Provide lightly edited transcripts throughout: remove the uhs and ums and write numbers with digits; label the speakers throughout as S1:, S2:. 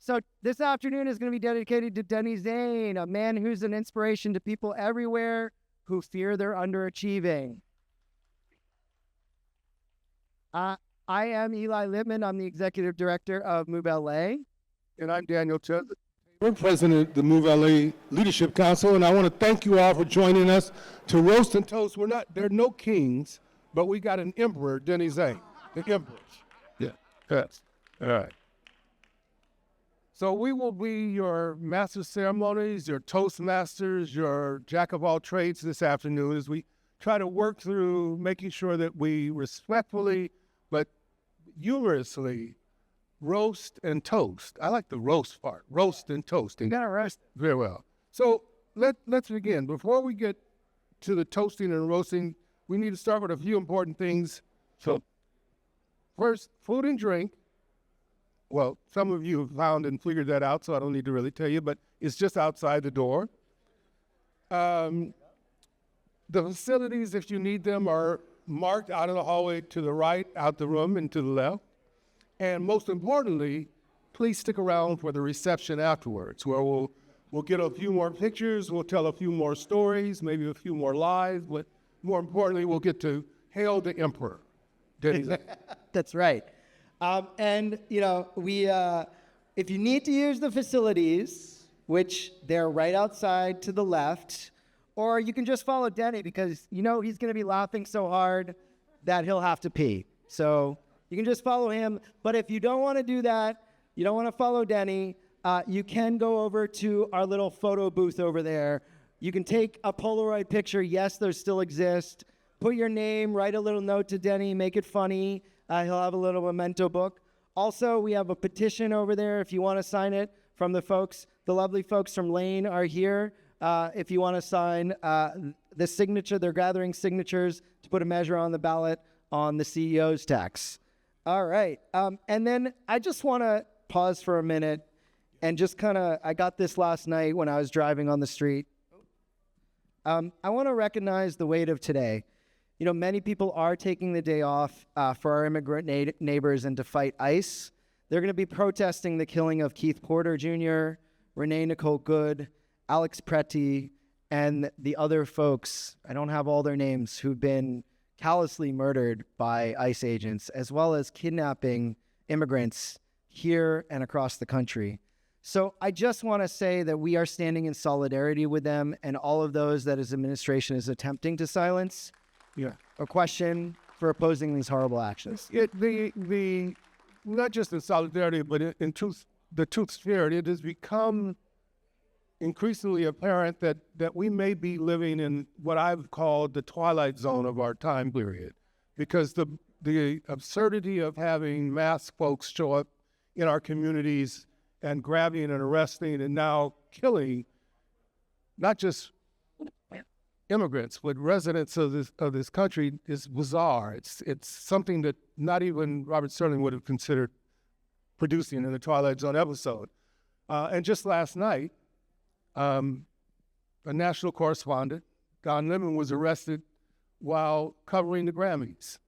S1: So this afternoon is going to be dedicated to Denny Zane, a man who's an inspiration to people everywhere who fear they're underachieving. I am Eli Littman. I'm the executive director of Move LA.
S2: And I'm Daniel Chesney. We're president of the Move LA Leadership Council, and I want to thank you all for joining us to roast and toast. There are no kings, but we got an emperor, Denny Zane, the emperor. Yeah, yes. All right. So we will be your master of ceremonies, your toastmasters, your jack of all trades this afternoon as we try to work through making sure that we respectfully but humorously roast and toast. I like the roast part, roast and toast.
S1: You got to roast.
S2: Very well. So let's begin. Before we get to the toasting and roasting, we need to start with a few important things. So first, food and drink. Well, some of you have found and figured that out, so I don't need to really tell you, but it's just outside the door. The facilities, if you need them, are marked out of the hallway to the right, out the room, and to the left. And most importantly, please stick around for the reception afterwards, where we'll get a few more pictures, we'll tell a few more stories, maybe a few more lies, but more importantly, we'll get to hail the emperor.
S1: That's right. And, you know, if you need to use the facilities, which they're right outside to the left, or you can just follow Denny because, you know, he's going to be laughing so hard that he'll have to pee. So you can just follow him. But if you don't want to do that, you don't want to follow Denny, you can go over to our little photo booth over there. You can take a Polaroid picture. Yes, those still exist. Put your name, write a little note to Denny, make it funny. He'll have a little memento book. Also, we have a petition over there if you want to sign it from the folks. The lovely folks from Lane are here. If you want to sign the signature, they're gathering signatures to put a measure on the ballot on the CEO's tax. All right. And then I just want to pause for a minute and just I got this last night when I was driving on the street. I want to recognize the weight of today. You know, many people are taking the day off for our immigrant neighbors and to fight ICE. They're going to be protesting the killing of Keith Porter Jr., Renee Nicole Good, Alex Preti, and the other folks, I don't have all their names, who've been callously murdered by ICE agents, as well as kidnapping immigrants here and across the country. So I just want to say that we are standing in solidarity with them and all of those that his administration is attempting to silence.
S2: Yeah.
S1: A question for opposing these horrible actions.
S2: The not just in solidarity, but in the truth spirit, it has become increasingly apparent that we may be living in what I've called the twilight zone of our time period, because the absurdity of having masked folks show up in our communities and grabbing and arresting and now killing not just immigrants, but residents of this country is bizarre. It's something that not even Robert Sterling would have considered producing in the Twilight Zone episode. And just last night, a national correspondent, Don Lemon, was arrested while covering the Grammys.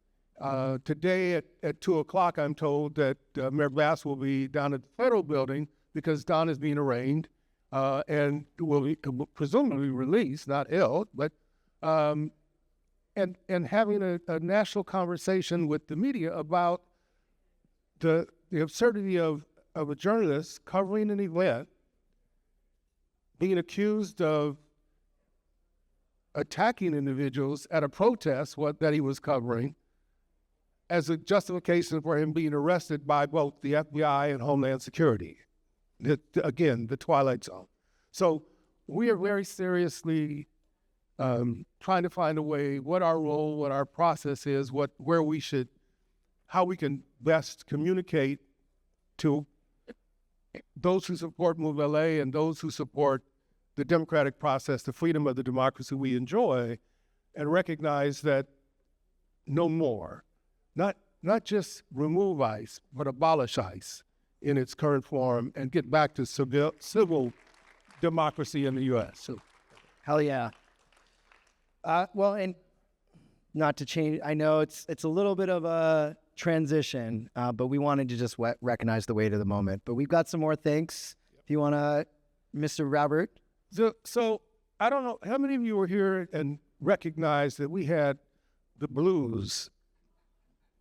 S2: Today at 2 o'clock, I'm told that Mayor Bass will be down at the federal building because Don is being arraigned and will be presumably released, not held, but and having a national conversation with the media about the absurdity of a journalist covering an event being accused of attacking individuals at a protest that he was covering as a justification for him being arrested by both the FBI and Homeland Security. Again, the Twilight Zone. So we are very seriously trying to find a way, what our role, what our process is, how we can best communicate to those who support Move LA and those who support the democratic process, the freedom of the democracy we enjoy, and recognize that no more, not just remove ICE, but abolish ICE in its current form and get back to civil democracy in the U.S. So,
S1: hell yeah. Well, and not to change, I know it's a little bit of a transition, but we wanted to just recognize the weight of the moment. But we've got some more thanks. If you want to, Mr. Robert.
S2: So I don't know how many of you were here and recognized that we had the blues,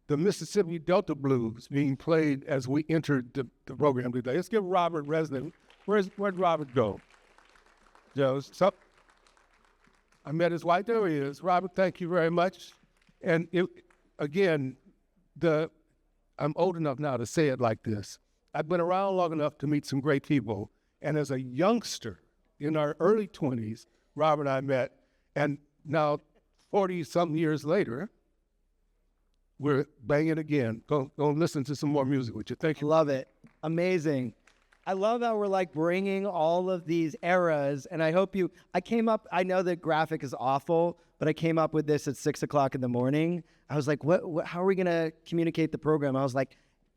S2: the Mississippi Delta blues, being played as we entered the program today. Let's give Robert Resnick. Where'd Robert go? Joe, so I met his wife. There he is. Robert, thank you very much. And I'm old enough now to say it like this. I've been around long enough to meet some great people. And as a youngster in our early 20s, Robert and I met. And now 40-something years later, we're banging again. Go listen to some more music with you. Thank you.
S1: Love it. Amazing. I love how we're like bringing all of these eras. And I know the graphic is awful, but I came up with this at 6 o'clock in the morning. I was like, how are we going to communicate the program? I was like,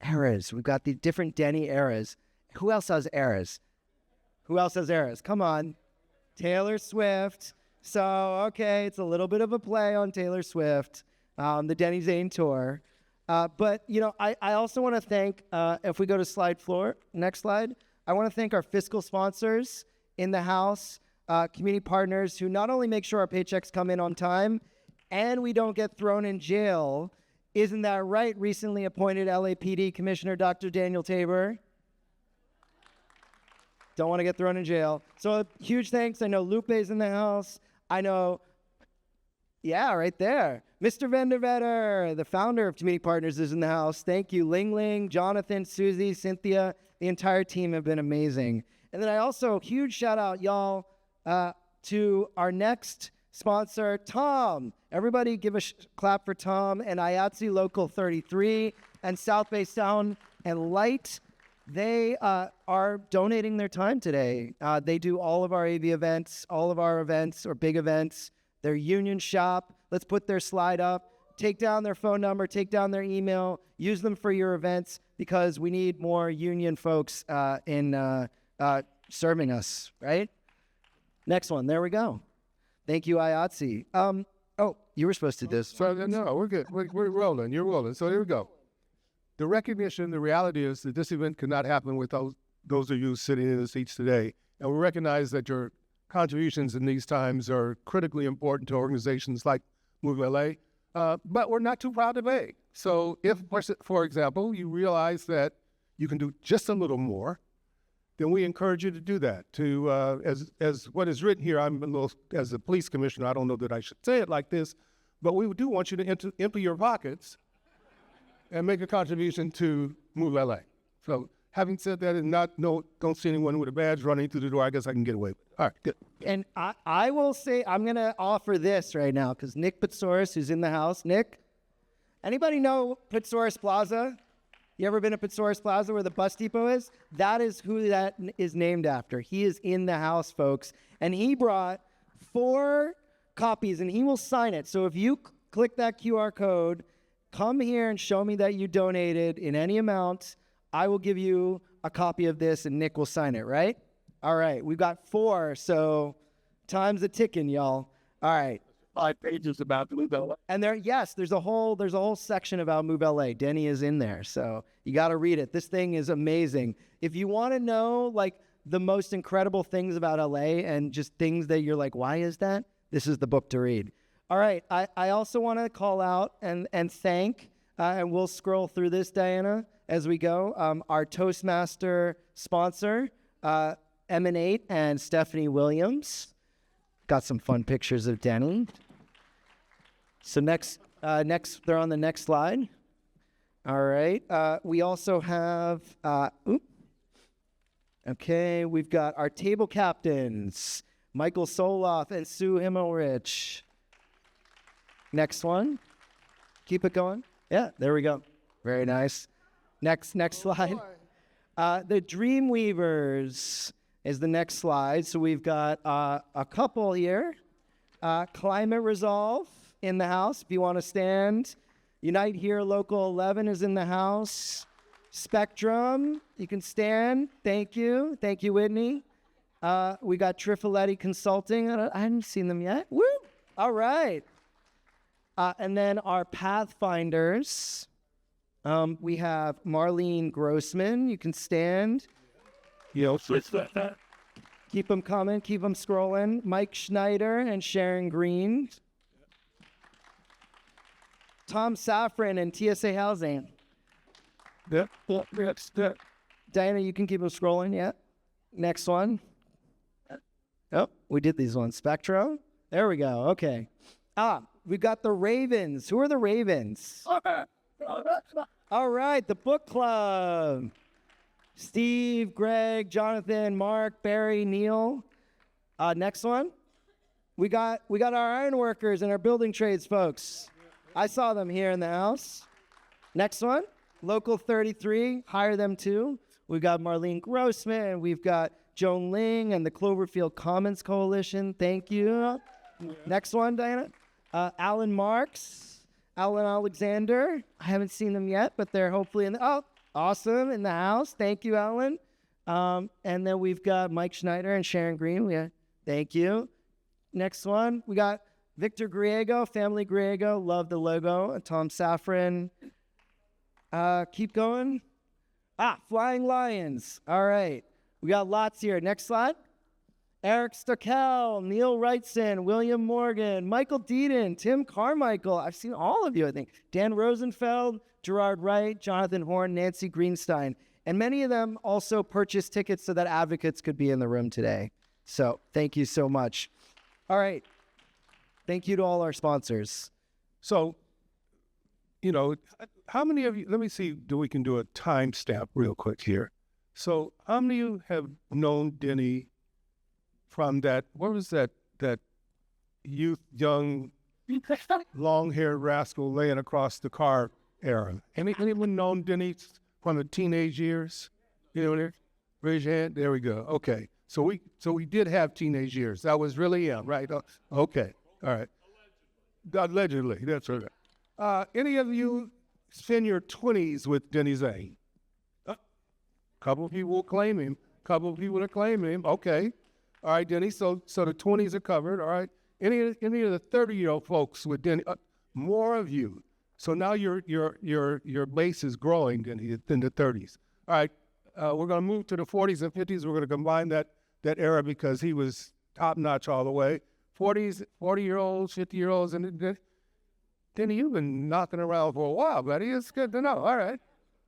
S1: eras. We've got the different Denny eras. Who else has eras? Come on. Taylor Swift. So, okay, it's a little bit of a play on Taylor Swift, the Denny Zane tour. But, I also want to thank, if we go to next slide, I want to thank our fiscal sponsors in the house, community partners who not only make sure our paychecks come in on time and we don't get thrown in jail. Isn't that right? Recently appointed LAPD Commissioner Dr. Daniel Tabor. Don't want to get thrown in jail. So huge thanks. I know Lupe's in the house. I know, yeah, right there. Mr. Vandervetter, the founder of Community Partners, is in the house. Thank you. Ling Ling, Jonathan, Susie, Cynthia, the entire team have been amazing. And then I also, huge shout out, y'all, to our next sponsor, Tom. Everybody give a clap for Tom and IATSE Local 33 and South Bay Sound and Light. They are donating their time today. They do all of our AV events, all of our events or big events, their union shop. Let's put their slide up, take down their phone number, take down their email, use them for your events because we need more union folks in serving us, right? Next one, there we go. Thank you, IATSE. Oh, you were supposed to do this.
S2: So, no, we're good. We're rolling. You're rolling. So here we go. The recognition, the reality is that this event could not happen without those of you sitting in the seats today. And we recognize that your contributions in these times are critically important to organizations like Move LA, but we're not too proud to beg. So if, for example, you realize that you can do just a little more, then we encourage you to do that. To as what is written here, I'm a little, as a police commissioner, I don't know that I should say it like this, but we do want you to empty your pockets and make a contribution to Move LA. So having said that, and don't see anyone with a badge running through the door, I guess I can get away with it. All right, good.
S1: And I will say, I'm going to offer this right now, because Nick Pitsoris, who's in the house. Nick, anybody know Pitsoris Plaza? You ever been to Pitsoris Plaza where the bus depot is? That is who that is named after. He is in the house, folks. And he brought 4 copies, and he will sign it. So if you click that QR code, come here and show me that you donated in any amount, I will give you a copy of this, and Nick will sign it, right? All right, we've got 4, so time's a ticking, y'all. All right.
S2: 5 pages about Move LA.
S1: And there's a whole section about Move LA. Denny is in there, so you got to read it. This thing is amazing. If you want to know, like, the most incredible things about LA and just things that you're like, why is that? This is the book to read. All right, I also want to call out and thank, and we'll scroll through this, Diana, as we go, our Toastmaster sponsor, Emanate and Stephanie Williams. Got some fun pictures of Denny. So next, they're on the next slide. All right, we also have, okay, we've got our table captains, Michael Soloff and Sue Himmelrich. Next one. Keep it going. Yeah, there we go. Very nice. Next slide. The Dreamweavers is the next slide. So we've got a couple here. Climate Resolve in the house, if you want to stand. Unite Here Local 11 is in the house. Spectrum, you can stand. Thank you. Thank you, Whitney. We got Trifoletti Consulting. I hadn't seen them yet. Woo! All right. And then our Pathfinders. We have Marlene Grossman. You can stand. Keep them coming. Keep them scrolling. Mike Schneider and Sharon Green. Tom Safran and TSA Housing. Diana, you can keep them scrolling. Yeah. Next one. Oh, we did these ones. Spectrum. There we go. Okay. We've got the Ravens. Who are the Ravens? All right, the book club. Steve, Greg, Jonathan, Mark, Barry, Neil. Next one. We got our iron workers and our building trades folks. I saw them here in the house. Next one. Local 33. Hire them too. We've got Marlene Grossman. We've got Joan Ling and the Cloverfield Commons Coalition. Thank you. Next one, Diana. Alan Marks, Alan Alexander. I haven't seen them yet, but they're hopefully in the, awesome, in the house. Thank you, Alan. And then we've got Mike Schneider and Sharon Green. Thank you. Next one, we got Victor Griego, Family Griego. Love the logo. Tom Safran. Keep going. Flying Lions. All right. We got lots here. Next slide. Eric Stockel, Neil Wrightson, William Morgan, Michael Deedon, Tim Carmichael. I've seen all of you, I think. Dan Rosenfeld, Gerard Wright, Jonathan Horn, Nancy Greenstein. And many of them also purchased tickets so that advocates could be in the room today. So thank you so much. All right. Thank you to all our sponsors.
S2: So, how many of you, let me see, we can do a timestamp real quick here. So how many of you have known Denny from that, what was that youth, young, long-haired rascal laying across the car era? Anyone known Denny from the teenage years? Raise your hand. There we go. Okay. So we did have teenage years. That was really him, right? Okay. All right. Allegedly. That's right. Any of you spend your 20s with Denny Zane? Couple of people will claim him. Couple of people will claim him. Okay. All right, Denny. So the 20s are covered. All right. Any of the 30-year-old folks with Denny? More of you. So now your base is growing, Denny, in the 30s. All right. We're going to move to the 40s and 50s. We're going to combine that era because he was top notch all the way. 40s, 40-year-olds, 50-year-olds, and Denny, you've been knocking around for a while, buddy. It's good to know. All right.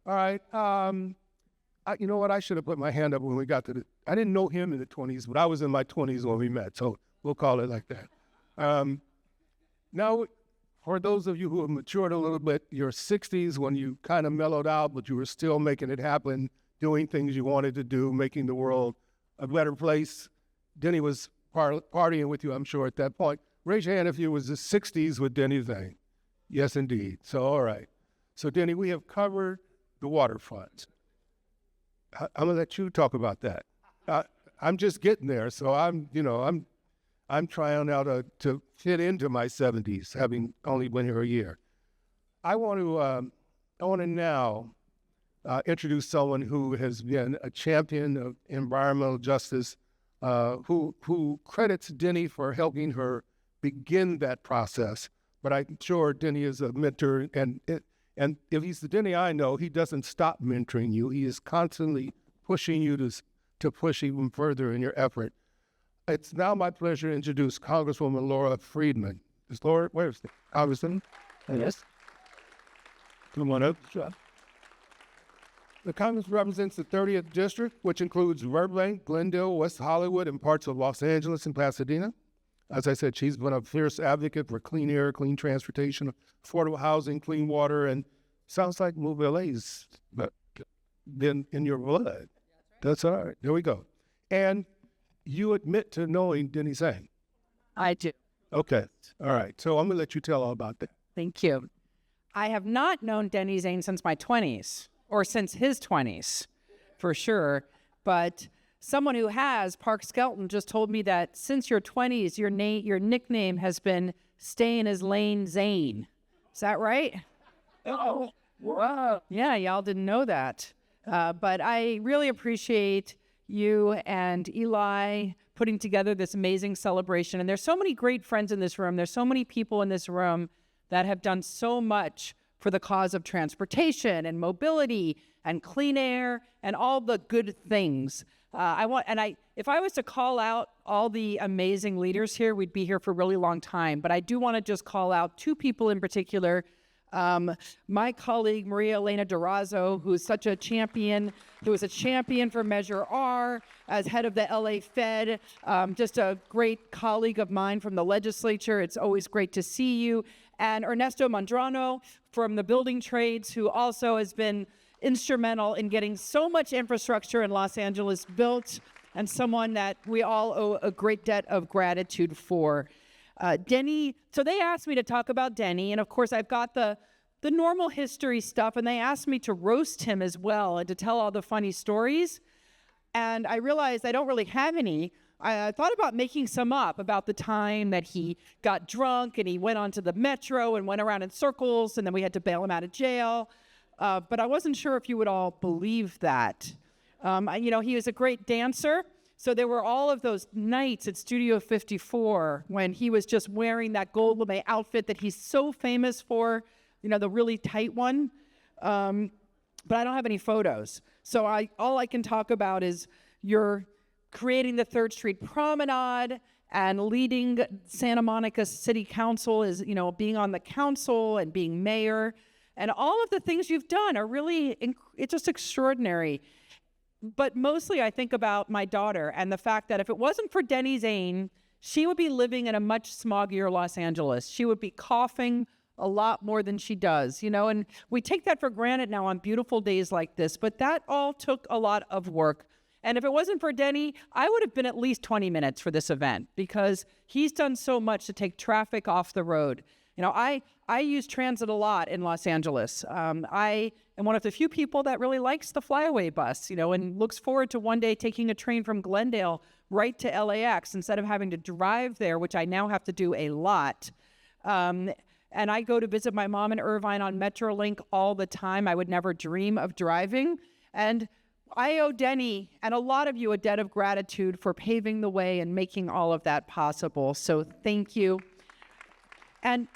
S2: All right. You know what? I should have put my hand up when we got to I didn't know him in the 20s, but I was in my 20s when we met, so we'll call it like that. Now, for those of you who have matured a little bit, your 60s when you kind of mellowed out, but you were still making it happen, doing things you wanted to do, making the world a better place. Denny was partying with you, I'm sure, at that point. Raise your hand if you was the 60s with Denny Zane. Yes, indeed. So, all right. So, Denny, we have covered the waterfront. I'm gonna let you talk about that. I'm just getting there, so I'm trying now to fit into my 70s, having only been here a year. I want to now introduce someone who has been a champion of environmental justice, who credits Denny for helping her begin that process. But I'm sure Denny is a mentor, and if he's the Denny I know, he doesn't stop mentoring you. He is constantly pushing you to push even further in your effort. It's now my pleasure to introduce Congresswoman Laura Friedman. Is Laura, where's the Congressman? Yes. Come on up. The Congress represents the 30th District, which includes Burbank, Glendale, West Hollywood, and parts of Los Angeles and Pasadena. As I said, she's been a fierce advocate for clean air, clean transportation, affordable housing, clean water, and sounds like Mobile's been in your blood. That's all right. There we go. And you admit to knowing Denny Zane.
S3: I do.
S2: Okay. All right. So I'm going to let you tell all about that.
S3: Thank you. I have not known Denny Zane since my 20s, or since his 20s, for sure. But someone who has, Park Skelton, just told me that since your 20s, your nickname has been Stay in His Lane Zane. Is that right?
S2: Oh, wow.
S3: Yeah, y'all didn't know that. But I really appreciate you and Eli putting together this amazing celebration. And there's so many great friends in this room. There's so many people in this room that have done so much for the cause of transportation and mobility and clean air and all the good things. If I was to call out all the amazing leaders here, we'd be here for a really long time. But I do want to just call out two people in particular. My colleague, Maria Elena Durazo, who is such a champion, who is a champion for Measure R as head of the LA Fed, just a great colleague of mine from the legislature. It's always great to see you. And Ernesto Mondrano from the building trades, who also has been instrumental in getting so much infrastructure in Los Angeles built, and someone that we all owe a great debt of gratitude for. Denny, so they asked me to talk about Denny, and of course I've got the normal history stuff, and they asked me to roast him as well and to tell all the funny stories. And I realized I don't really have any. I thought about making some up about the time that he got drunk and he went onto the metro and went around in circles, and then we had to bail him out of jail. But I wasn't sure if you would all believe that. He was a great dancer. So there were all of those nights at Studio 54 when he was just wearing that gold lame outfit that he's so famous for, the really tight one. But I don't have any photos. So all I can talk about is you're creating the 3rd Street Promenade and leading Santa Monica City Council, is being on the council and being mayor. And all of the things you've done are really, it's just extraordinary. But mostly I think about my daughter and the fact that if it wasn't for Denny Zane, she would be living in a much smoggier Los Angeles. She would be coughing a lot more than she does, and we take that for granted now on beautiful days like this, but that all took a lot of work. And if it wasn't for Denny, I would have been at least 20 minutes for this event, because he's done so much to take traffic off the road. I use transit a lot in Los Angeles. I am one of the few people that really likes the flyaway bus, and looks forward to one day taking a train from Glendale right to LAX instead of having to drive there, which I now have to do a lot. And I go to visit my mom in Irvine on Metrolink all the time. I would never dream of driving. And I owe Denny and a lot of you a debt of gratitude for paving the way and making all of that possible. So thank you. And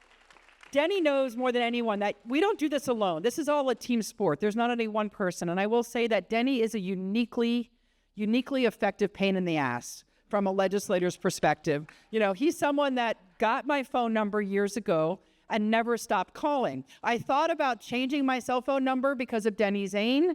S3: Denny knows more than anyone that we don't do this alone. This is all a team sport. There's not only one person. And I will say that Denny is a uniquely effective pain in the ass from a legislator's perspective. He's someone that got my phone number years ago and never stopped calling. I thought about changing my cell phone number because of Denny Zane,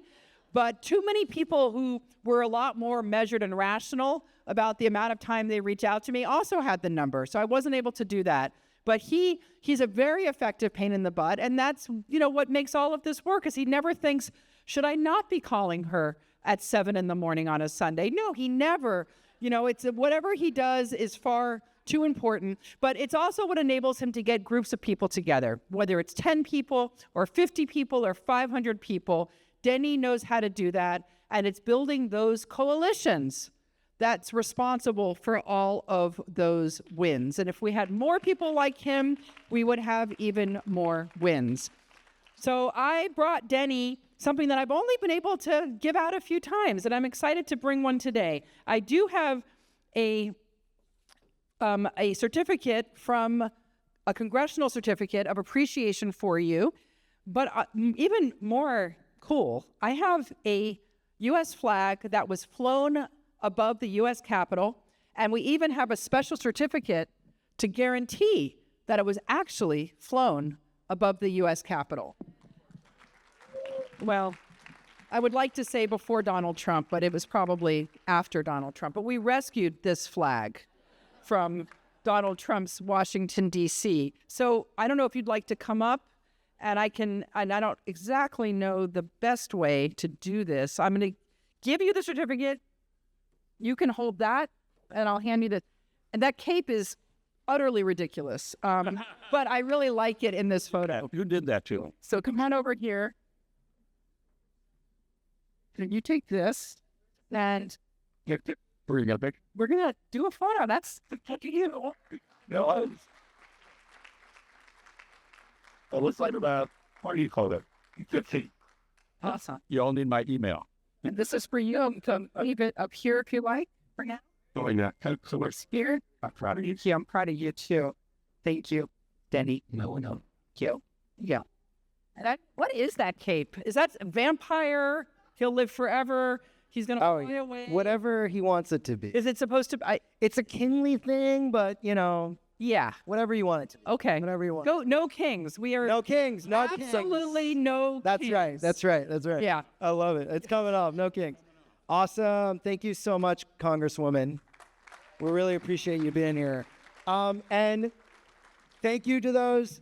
S3: but too many people who were a lot more measured and rational about the amount of time they reach out to me also had the number. So I wasn't able to do that. But he's a very effective pain in the butt, and that's what makes all of this work, is he never thinks, should I not be calling her at 7 a.m. on a Sunday? No, he never. It's whatever he does is far too important, but it's also what enables him to get groups of people together, whether it's 10 people or 50 people or 500 people. Denny knows how to do that, and it's building those coalitions that's responsible for all of those wins. And if we had more people like him, we would have even more wins. So I brought Denny something that I've only been able to give out a few times, and I'm excited to bring one today. I do have a certificate from a congressional certificate of appreciation for you, but even more cool, I have a U.S. flag that was flown above the U.S. Capitol, and we even have a special certificate to guarantee that it was actually flown above the U.S. Capitol. Well, I would like to say before Donald Trump, but it was probably after Donald Trump. But we rescued this flag from Donald Trump's Washington, D.C. So I don't know if you'd like to come up, and I don't exactly know the best way to do this. I'm going to give you the certificate. You can hold that, and I'll hand you the, and that cape is utterly ridiculous. But I really like it in this photo.
S4: You did that too.
S3: So come on over here. You take this, and
S4: We're gonna pick.
S3: we're going to do a photo. That's you.
S4: No, it looks like about, what do you call that? 50.
S3: Awesome.
S4: You all need my email.
S3: And this is for you. You can leave it up here if you like for now.
S4: Doing that. So we're
S3: Here.
S4: I'm proud of you.
S3: Yeah, I'm proud of you too. Thank you, Denny.
S4: No.
S3: Thank you. Yeah. What is that cape? Is that a vampire? He'll live forever. He's gonna fly away.
S1: Whatever he wants it to be.
S3: Is it supposed to?
S1: It's a kingly thing, but
S3: Yeah.
S1: whatever you want it to be.
S3: Okay.
S1: Whatever you want.
S3: Go. No kings. We are
S1: No kings, not kings.
S3: absolutely no.
S1: That's
S3: kings.
S1: right. That's right. That's right.
S3: Yeah.
S1: I love it. It's coming off. No kings. Awesome. Thank you so much, Congresswoman. We really appreciate you being here. And thank you to those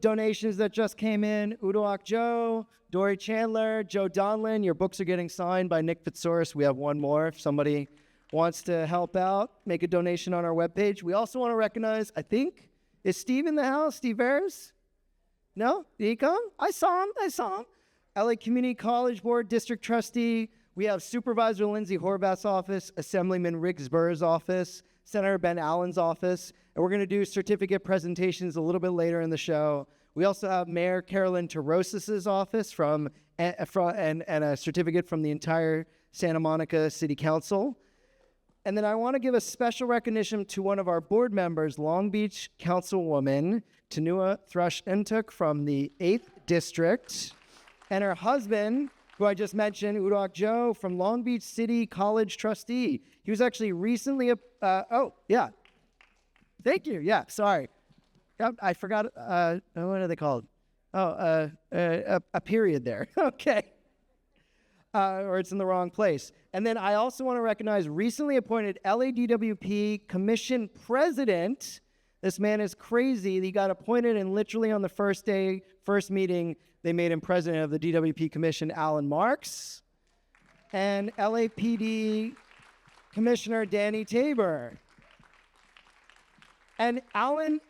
S1: donations that just came in. Udoak Joe, Dory Chandler, Joe Donlin. Your books are getting signed by Nick Fitzorus. We have one more. If somebody wants to help out, make a donation on our webpage. We also want to recognize, I think, is Steve in the house? Steve Ayers? No? Did he come? I saw him. LA Community College Board District Trustee. We have Supervisor Lindsay Horvath's office, Assemblyman Riggs Burr's office, Senator Ben Allen's office, and we're going to do certificate presentations a little bit later in the show. We also have Mayor Carolyn Terosis's office and a certificate from the entire Santa Monica City Council. And then I want to give a special recognition to one of our board members, Long Beach Councilwoman Tanua Thrush-Entuk from the 8th District, and her husband, who I just mentioned, Udoak Joe from Long Beach City College trustee. He was actually recently, Thank you. Yeah, sorry. I forgot, what are they called? A period there. Okay. Or it's in the wrong place. And then I also want to recognize recently appointed LADWP Commission President. This man is crazy. He got appointed, and literally on the first meeting, they made him president of the DWP Commission, Alan Marks. And LAPD Commissioner Danny Tabor. And Alan,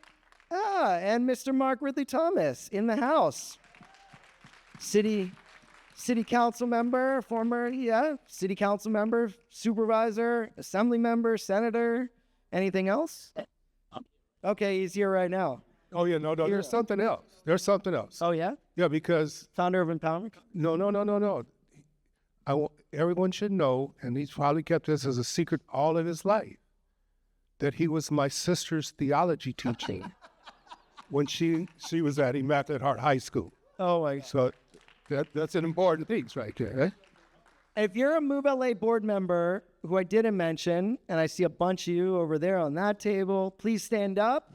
S1: and Mr. Mark Ridley Thomas in the House. City council member, city council member, supervisor, assembly member, senator. Anything else? Okay, he's here right now.
S2: Oh, yeah, no, there's something else. There's something else.
S1: Oh, yeah?
S2: Yeah, because...
S1: Founder of Empowerment?
S2: No. Everyone should know, and he's probably kept this as a secret all of his life, that he was my sister's theology teacher when she was at Immaculate Heart High School.
S1: Oh, my God.
S2: So that's an important piece right there, right?
S1: If you're a Move LA board member who I didn't mention, and I see a bunch of you over there on that table, please stand up.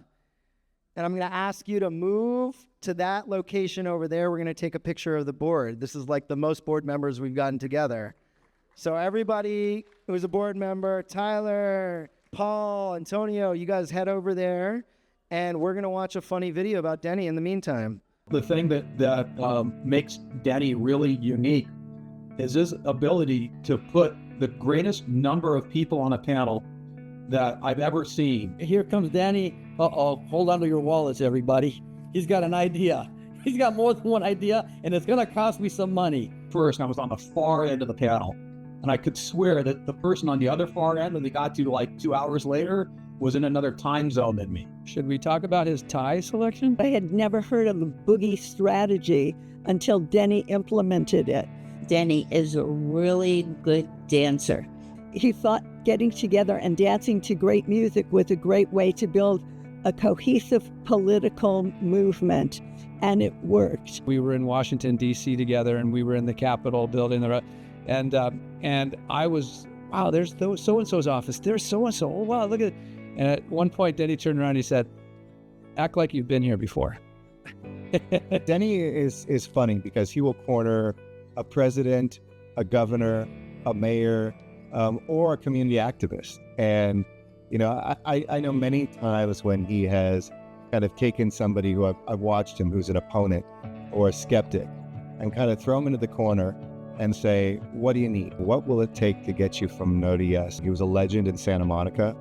S1: And I'm going to ask you to move to that location over there. We're going to take a picture of the board. This is like the most board members we've gotten together. So everybody who's a board member, Tyler, Paul, Antonio, you guys head over there, and we're going to watch a funny video about Denny in the meantime.
S5: The thing that makes Denny really unique is his ability to put the greatest number of people on a panel that I've ever seen.
S6: Here comes Denny. Hold on to your wallets, everybody. He's got an idea. He's got more than one idea, and it's going to cost me some money.
S5: First, I was on the far end of the panel, and I could swear that the person on the other far end that they got to like 2 hours later was in another time zone than me.
S6: Should we talk about his tie selection?
S7: I had never heard of the boogie strategy until Denny implemented it. Denny is a really good dancer. He thought getting together and dancing to great music was a great way to build a cohesive political movement, and it worked.
S6: We were in Washington, D.C. together, and we were in the Capitol building, and I was, wow, there's so-and-so's office. There's so-and-so. Oh, wow, look at it. And at one point, Denny turned around and he said, act like you've been here before.
S8: Denny is funny because he will corner a president, a governor, a mayor, or a community activist. And, I know many times when he has kind of taken somebody who I've watched him who's an opponent or a skeptic and kind of throw him into the corner and say, what do you need? What will it take to get you from no to yes? He was a legend in Santa Monica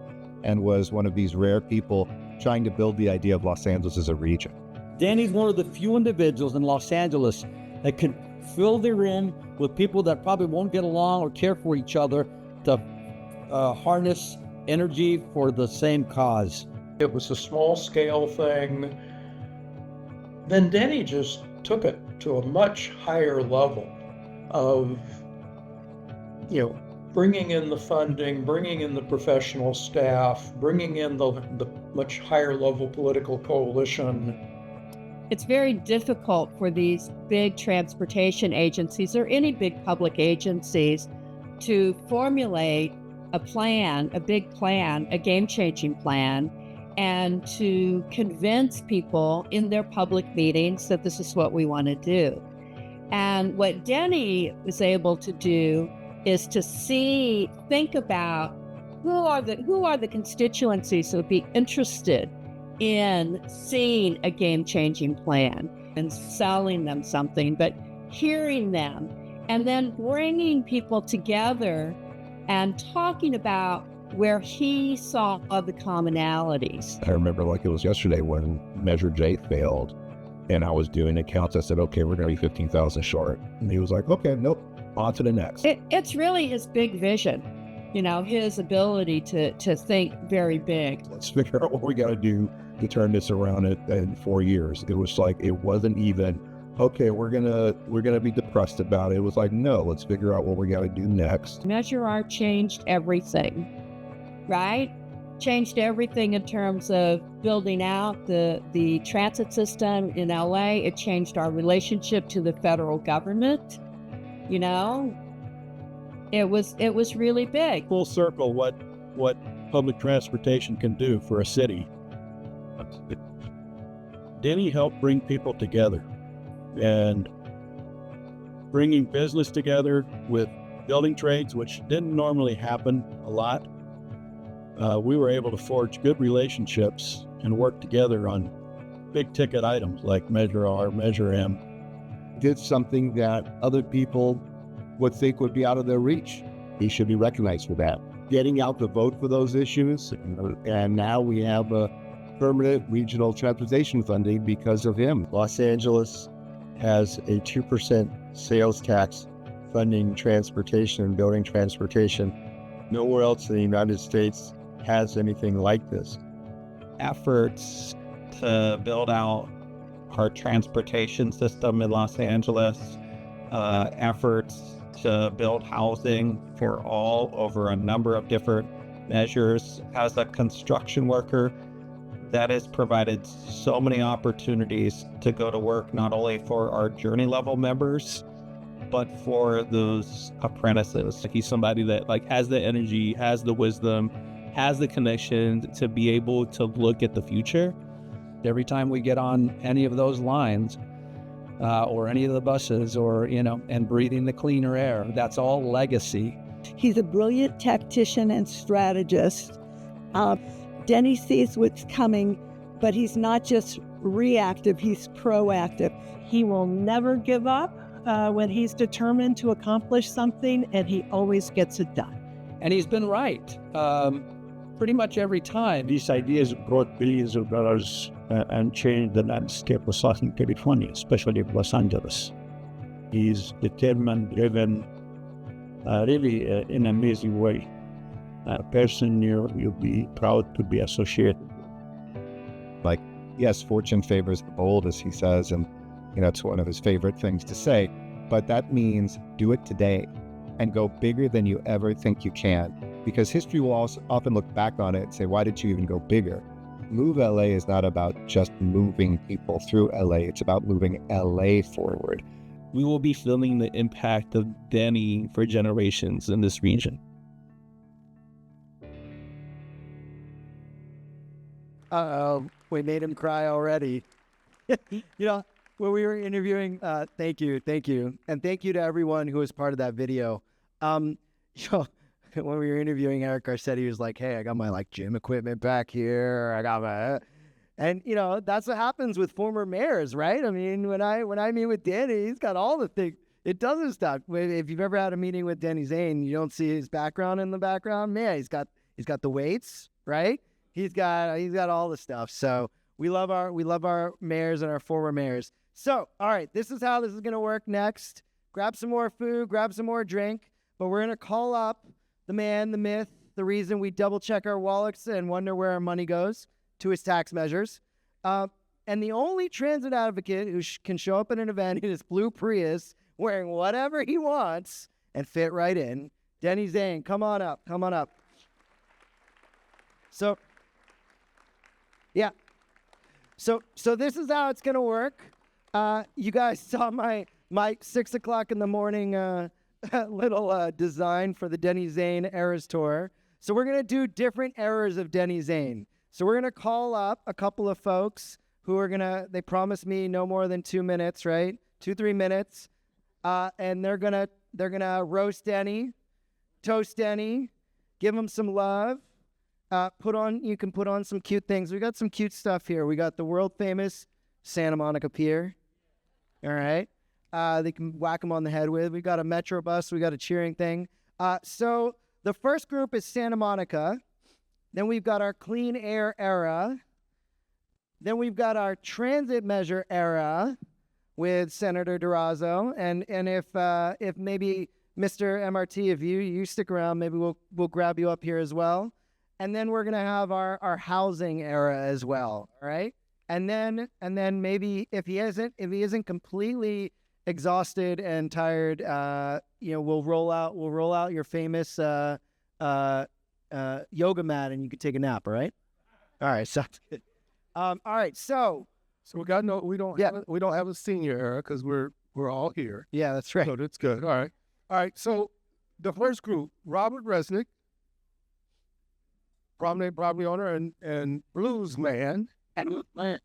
S8: and was one of these rare people trying to build the idea of Los Angeles as a region.
S6: Danny's one of the few individuals in Los Angeles that can fill the room with people that probably won't get along or care for each other to harness energy for the same cause.
S9: It was a small scale thing. Then Denny just took it to a much higher level of, bringing in the funding, bringing in the professional staff, bringing in the much higher level political coalition.
S7: It's very difficult for these big transportation agencies or any big public agencies to formulate a plan, a big plan, a game-changing plan, and to convince people in their public meetings that this is what we want to do. And what Denny was able to do is to think about who are the constituencies that would be interested in seeing a game-changing plan and selling them something, but hearing them and then bringing people together and talking about where he saw the commonalities.
S4: I remember like it was yesterday when Measure J failed and I was doing accounts. I said, okay, we're going to be 15,000 short. And he was like, okay, nope, on to the next.
S7: It's really his big vision, his ability to think very big.
S4: Let's figure out what we got to do to turn this around in 4 years. It was like, it wasn't even, okay, we're gonna be depressed about it. It was like, no, let's figure out what we got to do next.
S7: Measure R changed everything, right? Changed everything in terms of building out the transit system in LA. It changed our relationship to the federal government. It was really big.
S5: Full circle, what public transportation can do for a city. Denny helped bring people together, and bringing business together with building trades, which didn't normally happen a lot. We were able to forge good relationships and work together on big ticket items like Measure R, Measure M.
S8: Did something that other people would think would be out of their reach. He should be recognized for that. Getting out the vote for those issues, and now we have a permanent regional transportation funding because of him.
S10: Los Angeles has a 2% sales tax funding transportation and building transportation. Nowhere else in the United States has anything like this.
S11: Efforts to build out our transportation system in Los Angeles, efforts to build housing for all over a number of different measures. As a construction worker, that has provided so many opportunities to go to work, not only for our journey level members, but for those apprentices. He's somebody that has the energy, has the wisdom, has the connection to be able to look at the future.
S6: Every time we get on any of those lines, or any of the buses, or, and breathing the cleaner air, that's all legacy.
S7: He's a brilliant tactician and strategist. Denny sees what's coming, but he's not just reactive, he's proactive.
S12: He will never give up when he's determined to accomplish something, and he always gets it done.
S6: And he's been right pretty much every time.
S5: These ideas brought billions of dollars and changed the landscape of Southern California, especially Los Angeles. He's determined, driven, really in an amazing way. A person you'll be proud to be associated with.
S8: Yes, fortune favors the bold, as he says, and it's one of his favorite things to say, but that means do it today and go bigger than you ever think you can, because history will also often look back on it and say, why did you even go bigger? Move LA is not about just moving people through LA, it's about moving LA forward.
S11: We will be feeling the impact of Denny for generations in this region.
S1: We made him cry already. When we were interviewing, thank you. And thank you to everyone who was part of that video. When we were interviewing Eric Garcetti, he was like, hey, I got my gym equipment back here. I got my, and that's what happens with former mayors, right? I mean, when I meet with Denny, he's got all the things. It doesn't stop. If you've ever had a meeting with Denny Zane, you don't see his background in the background. Man, he's got the weights, right? He's got all the stuff. So we love our mayors and our former mayors. So, all right, this is how this is going to work next. Grab some more food, grab some more drink, but we're going to call up the man, the myth, the reason we double check our wallets and wonder where our money goes, to his tax measures. And the only transit advocate who can show up at an event in his blue Prius wearing whatever he wants and fit right in, Denny Zane, come on up. So, yeah. So this is how it's gonna work. You guys saw my 6 o'clock in the morning little design for the Denny Zane Eras Tour. So we're gonna do different eras of Denny Zane. So we're gonna call up a couple of folks who are they promised me no more than 2 minutes, right? 2-3 minutes, and they're gonna roast Denny, toast Denny, give him some love. You can put on some cute things. We got some cute stuff here. We got the world famous Santa Monica Pier. All right. They can whack them on the head with. We got a Metro bus. We got a cheering thing. So the first group is Santa Monica. Then we've got our clean air era. Then we've got our transit measure era with Senator Durazo. And if maybe Mr. MRT, if you stick around, maybe we'll grab you up here as well. And then we're gonna have our housing era as well. All right. And then maybe if he isn't completely exhausted and tired, we'll roll out your famous yoga mat and you can take a nap. All right. All right. Sounds good. All right. So
S2: we don't have a senior era because we're all here.
S1: Yeah, that's right.
S2: So that's good. All right. So the first group: Robert Resnick, prominent property owner and blues man. Mike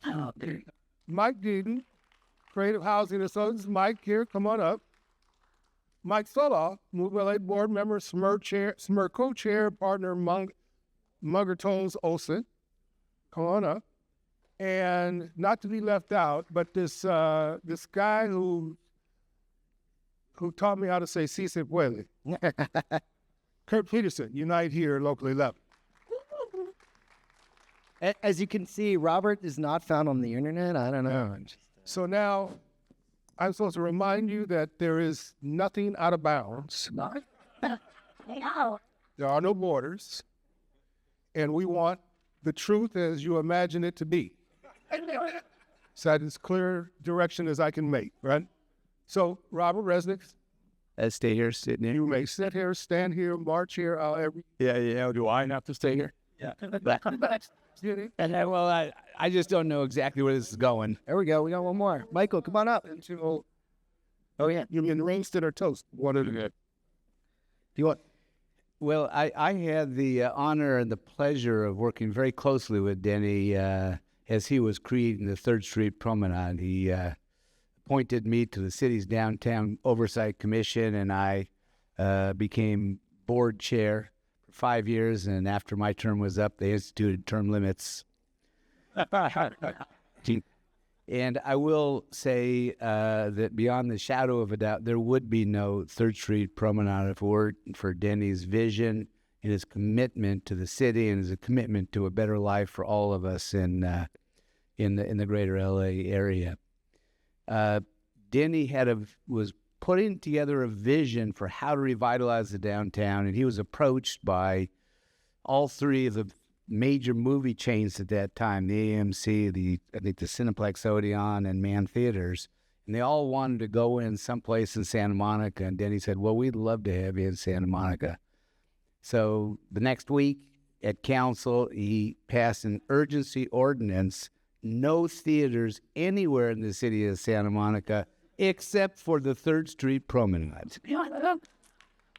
S2: Deaton, Creative Housing Associates. Mike here, come on up. Mike Soloff, Move LA board member, SMER co-chair, partner Munger Tones Olson. Come on up. And not to be left out, but this guy who taught me how to say "si se puede." Kurt Peterson, Unite Here, Local 11.
S1: As you can see, Robert is not found on the internet. I don't know.
S2: So now I'm supposed to remind you that there is nothing out of bounds. There are no borders. And we want the truth as you imagine it to be. So that is clear direction as I can make, right? So, Robert Resnick.
S6: Let's stay here, sitting here.
S2: You may sit here, stand here, march here, however.
S6: Yeah. Do I have to stay here? Yeah. Well, I just don't know exactly where this is going.
S1: There we go. We got one more. Michael, come on up.
S2: Oh, yeah. You mean roasted or toast? What are you?
S1: You want?
S6: Well, I had the honor and the pleasure of working very closely with Denny as he was creating the 3rd Street Promenade. He appointed me to the city's Downtown Oversight Commission, and I became board chair for 5 years. And after my term was up, they instituted term limits. And I will say that beyond the shadow of a doubt, there would be no 3rd Street Promenade if it weren't for Denny's vision and his commitment to the city and his commitment to a better life for all of us in the greater LA area. Denny was putting together a vision for how to revitalize the downtown, and he was approached by all 3 of the major movie chains at that time, the AMC, I think the Cineplex Odeon, and Mann Theaters, and they all wanted to go in someplace in Santa Monica, and Denny said, well, we'd love to have you in Santa Monica. So the next week at council, he passed an urgency ordinance, no theaters anywhere in the city of Santa Monica except for the 3rd Street Promenade.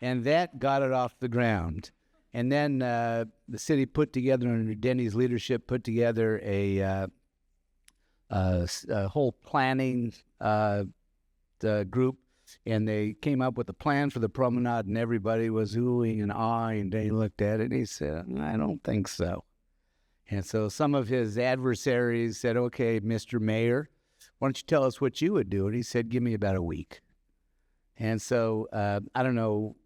S6: And that got it off the ground. And then the city put together, under Denny's leadership, put together a whole planning group, and they came up with a plan for the promenade, and everybody was oohing and ahhing, and Denny looked at it, and he said, I don't think so. And so some of his adversaries said, okay, Mr. Mayor, why don't you tell us what you would do? And he said, give me about a week. And so I don't know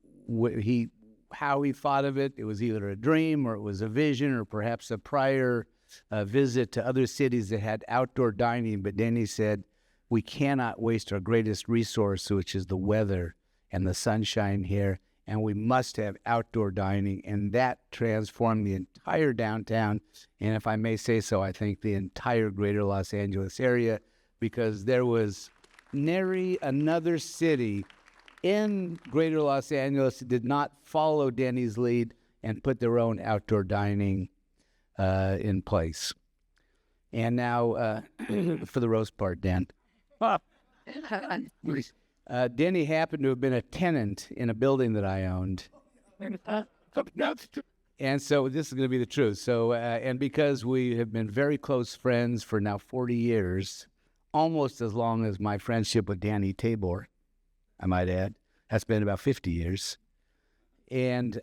S6: how he thought of it. It was either a dream or it was a vision or perhaps a prior visit to other cities that had outdoor dining. But Denny said, we cannot waste our greatest resource, which is the weather and the sunshine here, and we must have outdoor dining. And that transformed the entire downtown, and if I may say so, I think the entire greater Los Angeles area, because there was nary another city in greater Los Angeles that did not follow Denny's lead and put their own outdoor dining in place. And now for the roast part, Dan. Denny happened to have been a tenant in a building that I owned. And so this is going to be the truth. So, and because we have been very close friends for now 40 years, almost as long as my friendship with Danny Tabor, I might add, has been about 50 years. And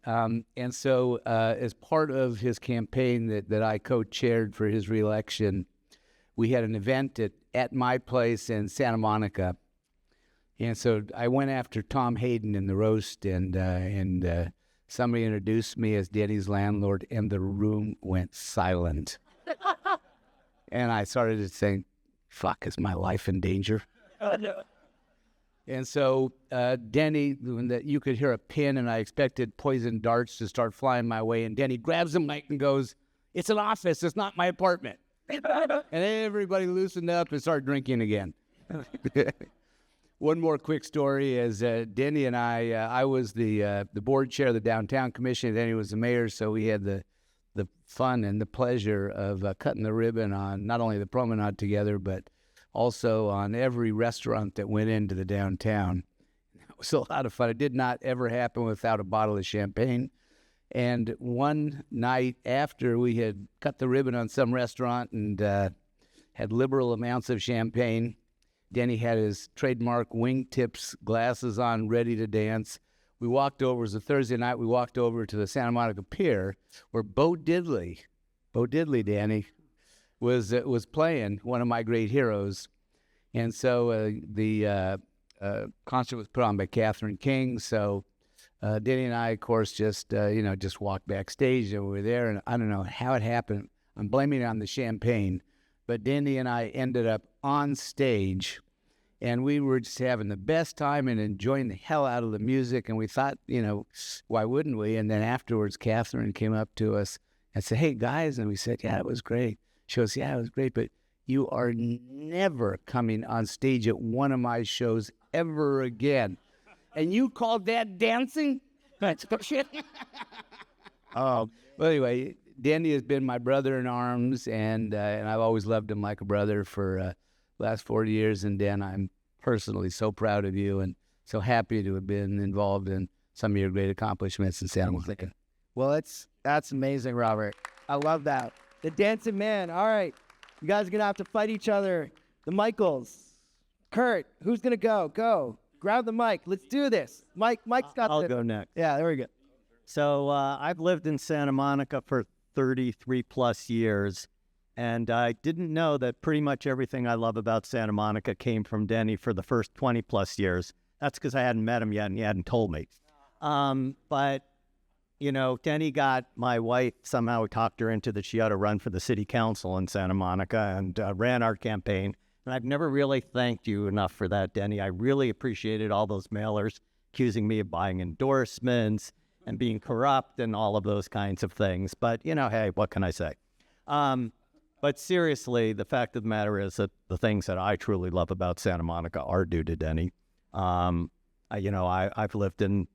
S6: so as part of his campaign that I co-chaired for his reelection, we had an event at my place in Santa Monica. And so I went after Tom Hayden in the roast, and somebody introduced me as Denny's landlord, and the room went silent. And I started to think, fuck, is my life in danger? And so Denny, you could hear a pin, and I expected poison darts to start flying my way, and Denny grabs the mic and goes, "It's an office, it's not my apartment." And everybody loosened up and started drinking again. One more quick story is Denny and I was the board chair of the Downtown Commission, and Denny was the mayor, so we had the fun and the pleasure of cutting the ribbon on not only the promenade together, but also on every restaurant that went into the downtown. It was a lot of fun. It did not ever happen without a bottle of champagne. And one night after we had cut the ribbon on some restaurant and had liberal amounts of champagne, Denny had his trademark wingtips glasses on, ready to dance. We walked over, it was a Thursday night, we walked over to the Santa Monica Pier where Bo Diddley, Danny, was playing, one of my great heroes. And so the concert was put on by Catherine King. So Denny and I, of course, just walked backstage, and we were there, and I don't know how it happened. I'm blaming it on the champagne, but Denny and I ended up on stage, and we were just having the best time and enjoying the hell out of the music, and we thought, why wouldn't we? And then afterwards, Catherine came up to us and said, "Hey, guys," and we said, "Yeah, it was great." She goes, "Yeah, it was great, but you are never coming on stage at one of my shows ever again." And you called that dancing? That's shit. Well, anyway, Denny has been my brother in arms, and I've always loved him like a brother for last 40 years. And Dan, I'm personally so proud of you and so happy to have been involved in some of your great accomplishments in Santa Monica.
S1: Well, that's amazing, Robert. I love that. The dancing man. All right. You guys are going to have to fight each other. The Michaels. Kurt, who's going to go? Go. Grab the mic. Let's do this. Mike's got
S13: I'll go next.
S1: Yeah, there we go.
S13: So I've lived in Santa Monica for 33 plus years, and I didn't know that pretty much everything I love about Santa Monica came from Denny for the first 20 plus years. That's because I hadn't met him yet and he hadn't told me. But, Denny got my wife, somehow talked her into that she ought to run for the city council in Santa Monica and ran our campaign. And I've never really thanked you enough for that, Denny. I really appreciated all those mailers accusing me of buying endorsements and being corrupt and all of those kinds of things. But, hey, what can I say? But seriously, the fact of the matter is that the things that I truly love about Santa Monica are due to Denny. I've lived in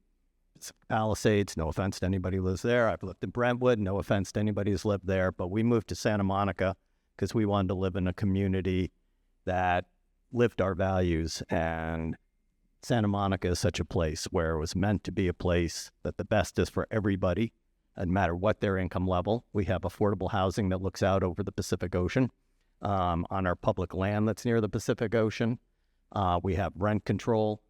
S13: Palisades, no offense to anybody who lives there. I've lived in Brentwood, no offense to anybody who's lived there. But we moved to Santa Monica because we wanted to live in a community that lived our values, and Santa Monica is such a place where it was meant to be a place that the best is for everybody, no matter what their income level. We have affordable housing that looks out over the Pacific Ocean on our public land that's near the Pacific Ocean. We have rent control,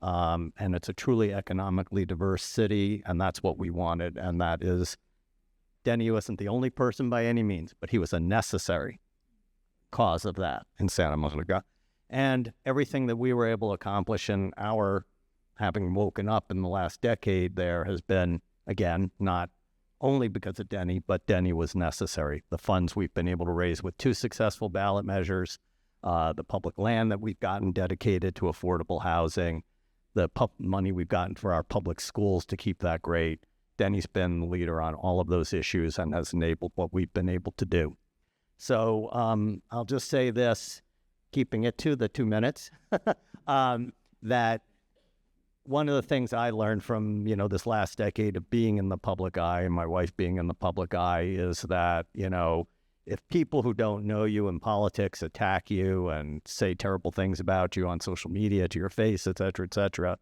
S13: and it's a truly economically diverse city, and that's what we wanted. And that is, Denny wasn't the only person by any means, but he was a necessary cause of that in Santa Monica. And everything that we were able to accomplish in our having woken up in the last decade there has been, again, not only because of Denny, but Denny was necessary. The funds we've been able to raise with 2 successful ballot measures, the public land that we've gotten dedicated to affordable housing, the money we've gotten for our public schools to keep that great. Denny's been the leader on all of those issues and has enabled what we've been able to do. So I'll just say this, keeping it to the 2 minutes, that one of the things I learned from, this last decade of being in the public eye and my wife being in the public eye is that, if people who don't know you in politics attack you and say terrible things about you on social media to your face, et cetera,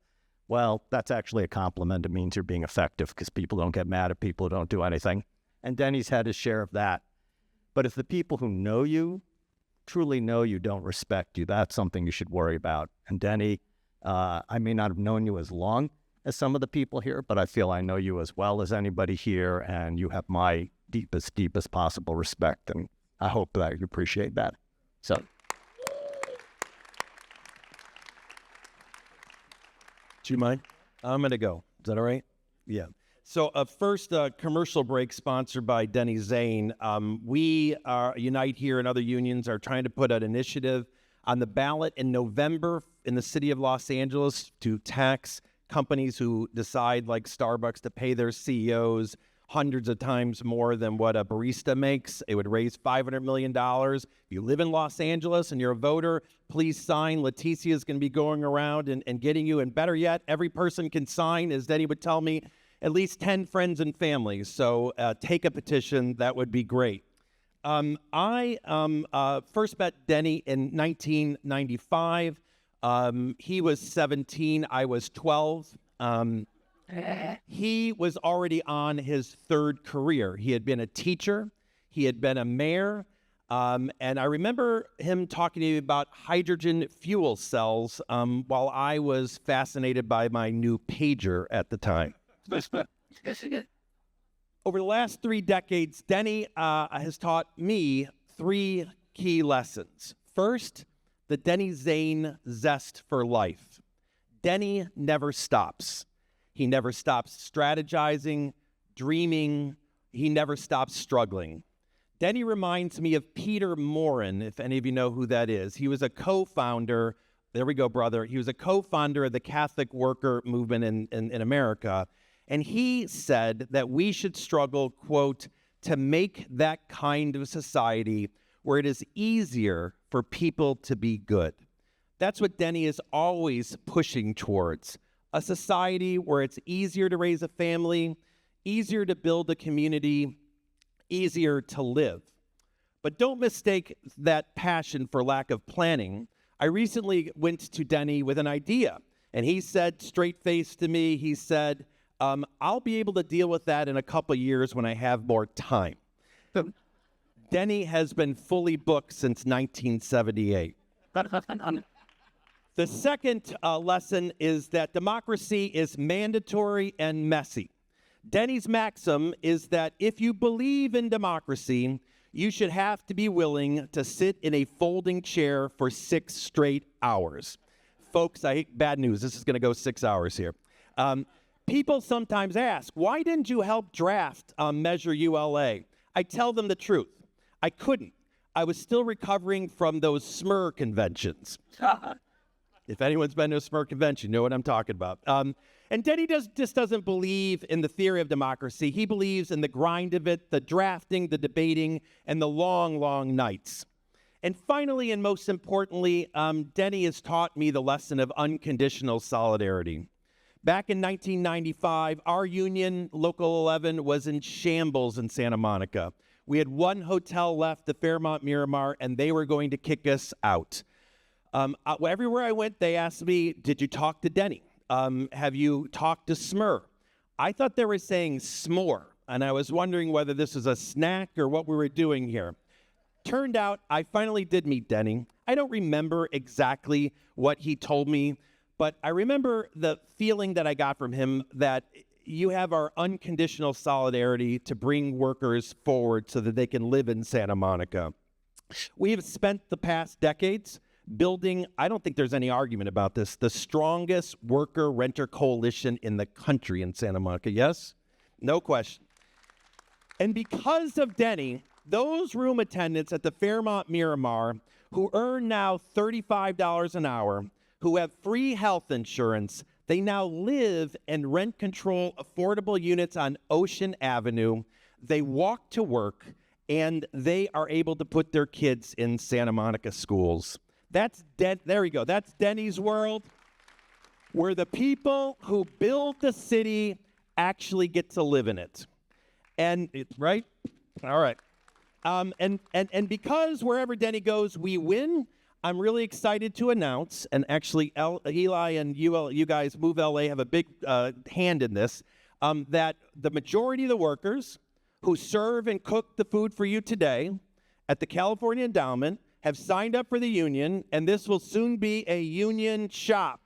S13: well, that's actually a compliment. It means you're being effective because people don't get mad at people who don't do anything. And Denny's had his share of that. But if the people who know you, truly know you, don't respect you, that's something you should worry about. And Denny, I may not have known you as long as some of the people here, but I feel I know you as well as anybody here, and you have my deepest possible respect, and I hope that you appreciate that. So.
S14: Do you mind? I'm going to go. Is that all right? Yeah. So first, commercial break sponsored by Denny Zane. We are Unite Here and other unions are trying to put an initiative on the ballot in November in the city of Los Angeles to tax companies who decide, like Starbucks, to pay their CEOs hundreds of times more than what a barista makes. It would raise $500 million. If you live in Los Angeles and you're a voter, please sign. Leticia is going to be going around and getting you. And better yet, every person can sign, as Denny would tell me, at least 10 friends and families. So take a petition. That would be great. I first met Denny in 1995. He was 17. I was 12. He was already on his third career. He had been a teacher. He had been a mayor. And I remember him talking to me about hydrogen fuel cells while I was fascinated by my new pager at the time. Over the last 3 decades, Denny has taught me 3 key lessons. First, the Denny Zane zest for life. Denny never stops. He never stops strategizing, dreaming. He never stops struggling. Denny reminds me of Peter Morin, if any of you know who that is. He was a co-founder, there we go, brother. He was a co-founder of the Catholic worker movement in America. And he said that we should struggle, quote, to make that kind of society where it is easier for people to be good. That's what Denny is always pushing towards. A society where it's easier to raise a family, easier to build a community, easier to live. But don't mistake that passion for lack of planning. I recently went to Denny with an idea, and he said straight-faced to me, he said, I'll be able to deal with that in a couple years when I have more time. Denny has been fully booked since 1978. The second lesson is that democracy is mandatory and messy. Denny's maxim is that if you believe in democracy, you should have to be willing to sit in a folding chair for 6 straight hours. Folks, bad news. This is going to go 6 hours here. People sometimes ask, why didn't you help draft Measure ULA? I tell them the truth. I couldn't. I was still recovering from those SMER conventions. If anyone's been to a SMER convention, you know what I'm talking about. And Denny just doesn't believe in the theory of democracy. He believes in the grind of it, the drafting, the debating, and the long, long nights. And finally, and most importantly, Denny has taught me the lesson of unconditional solidarity. Back in 1995, our union, Local 11, was in shambles in Santa Monica. We had 1 hotel left, the Fairmont Miramar, and they were going to kick us out. Everywhere I went, they asked me, did you talk to Denny? Have you talked to SMER? I thought they were saying s'more, and I was wondering whether this was a snack or what we were doing here. Turned out I finally did meet Denny. I don't remember exactly what he told me, but I remember the feeling that I got from him that you have our unconditional solidarity to bring workers forward so that they can live in Santa Monica. We have spent the past decades building, I don't think there's any argument about this, the strongest worker-renter coalition in the country in Santa Monica. Yes? No question. And because of Denny, those room attendants at the Fairmont Miramar who earn now $35 an hour, who have free health insurance, they now live and rent control affordable units on Ocean Avenue. They walk to work, and they are able to put their kids in Santa Monica schools. There we go. That's Denny's world, where the people who build the city actually get to live in it. And right? All right. And because wherever Denny goes, we win, I'm really excited to announce, and actually Eli and you guys, Move LA, have a big hand in this, that the majority of the workers who serve and cook the food for you today at the California Endowment have signed up for the union, and this will soon be a union shop.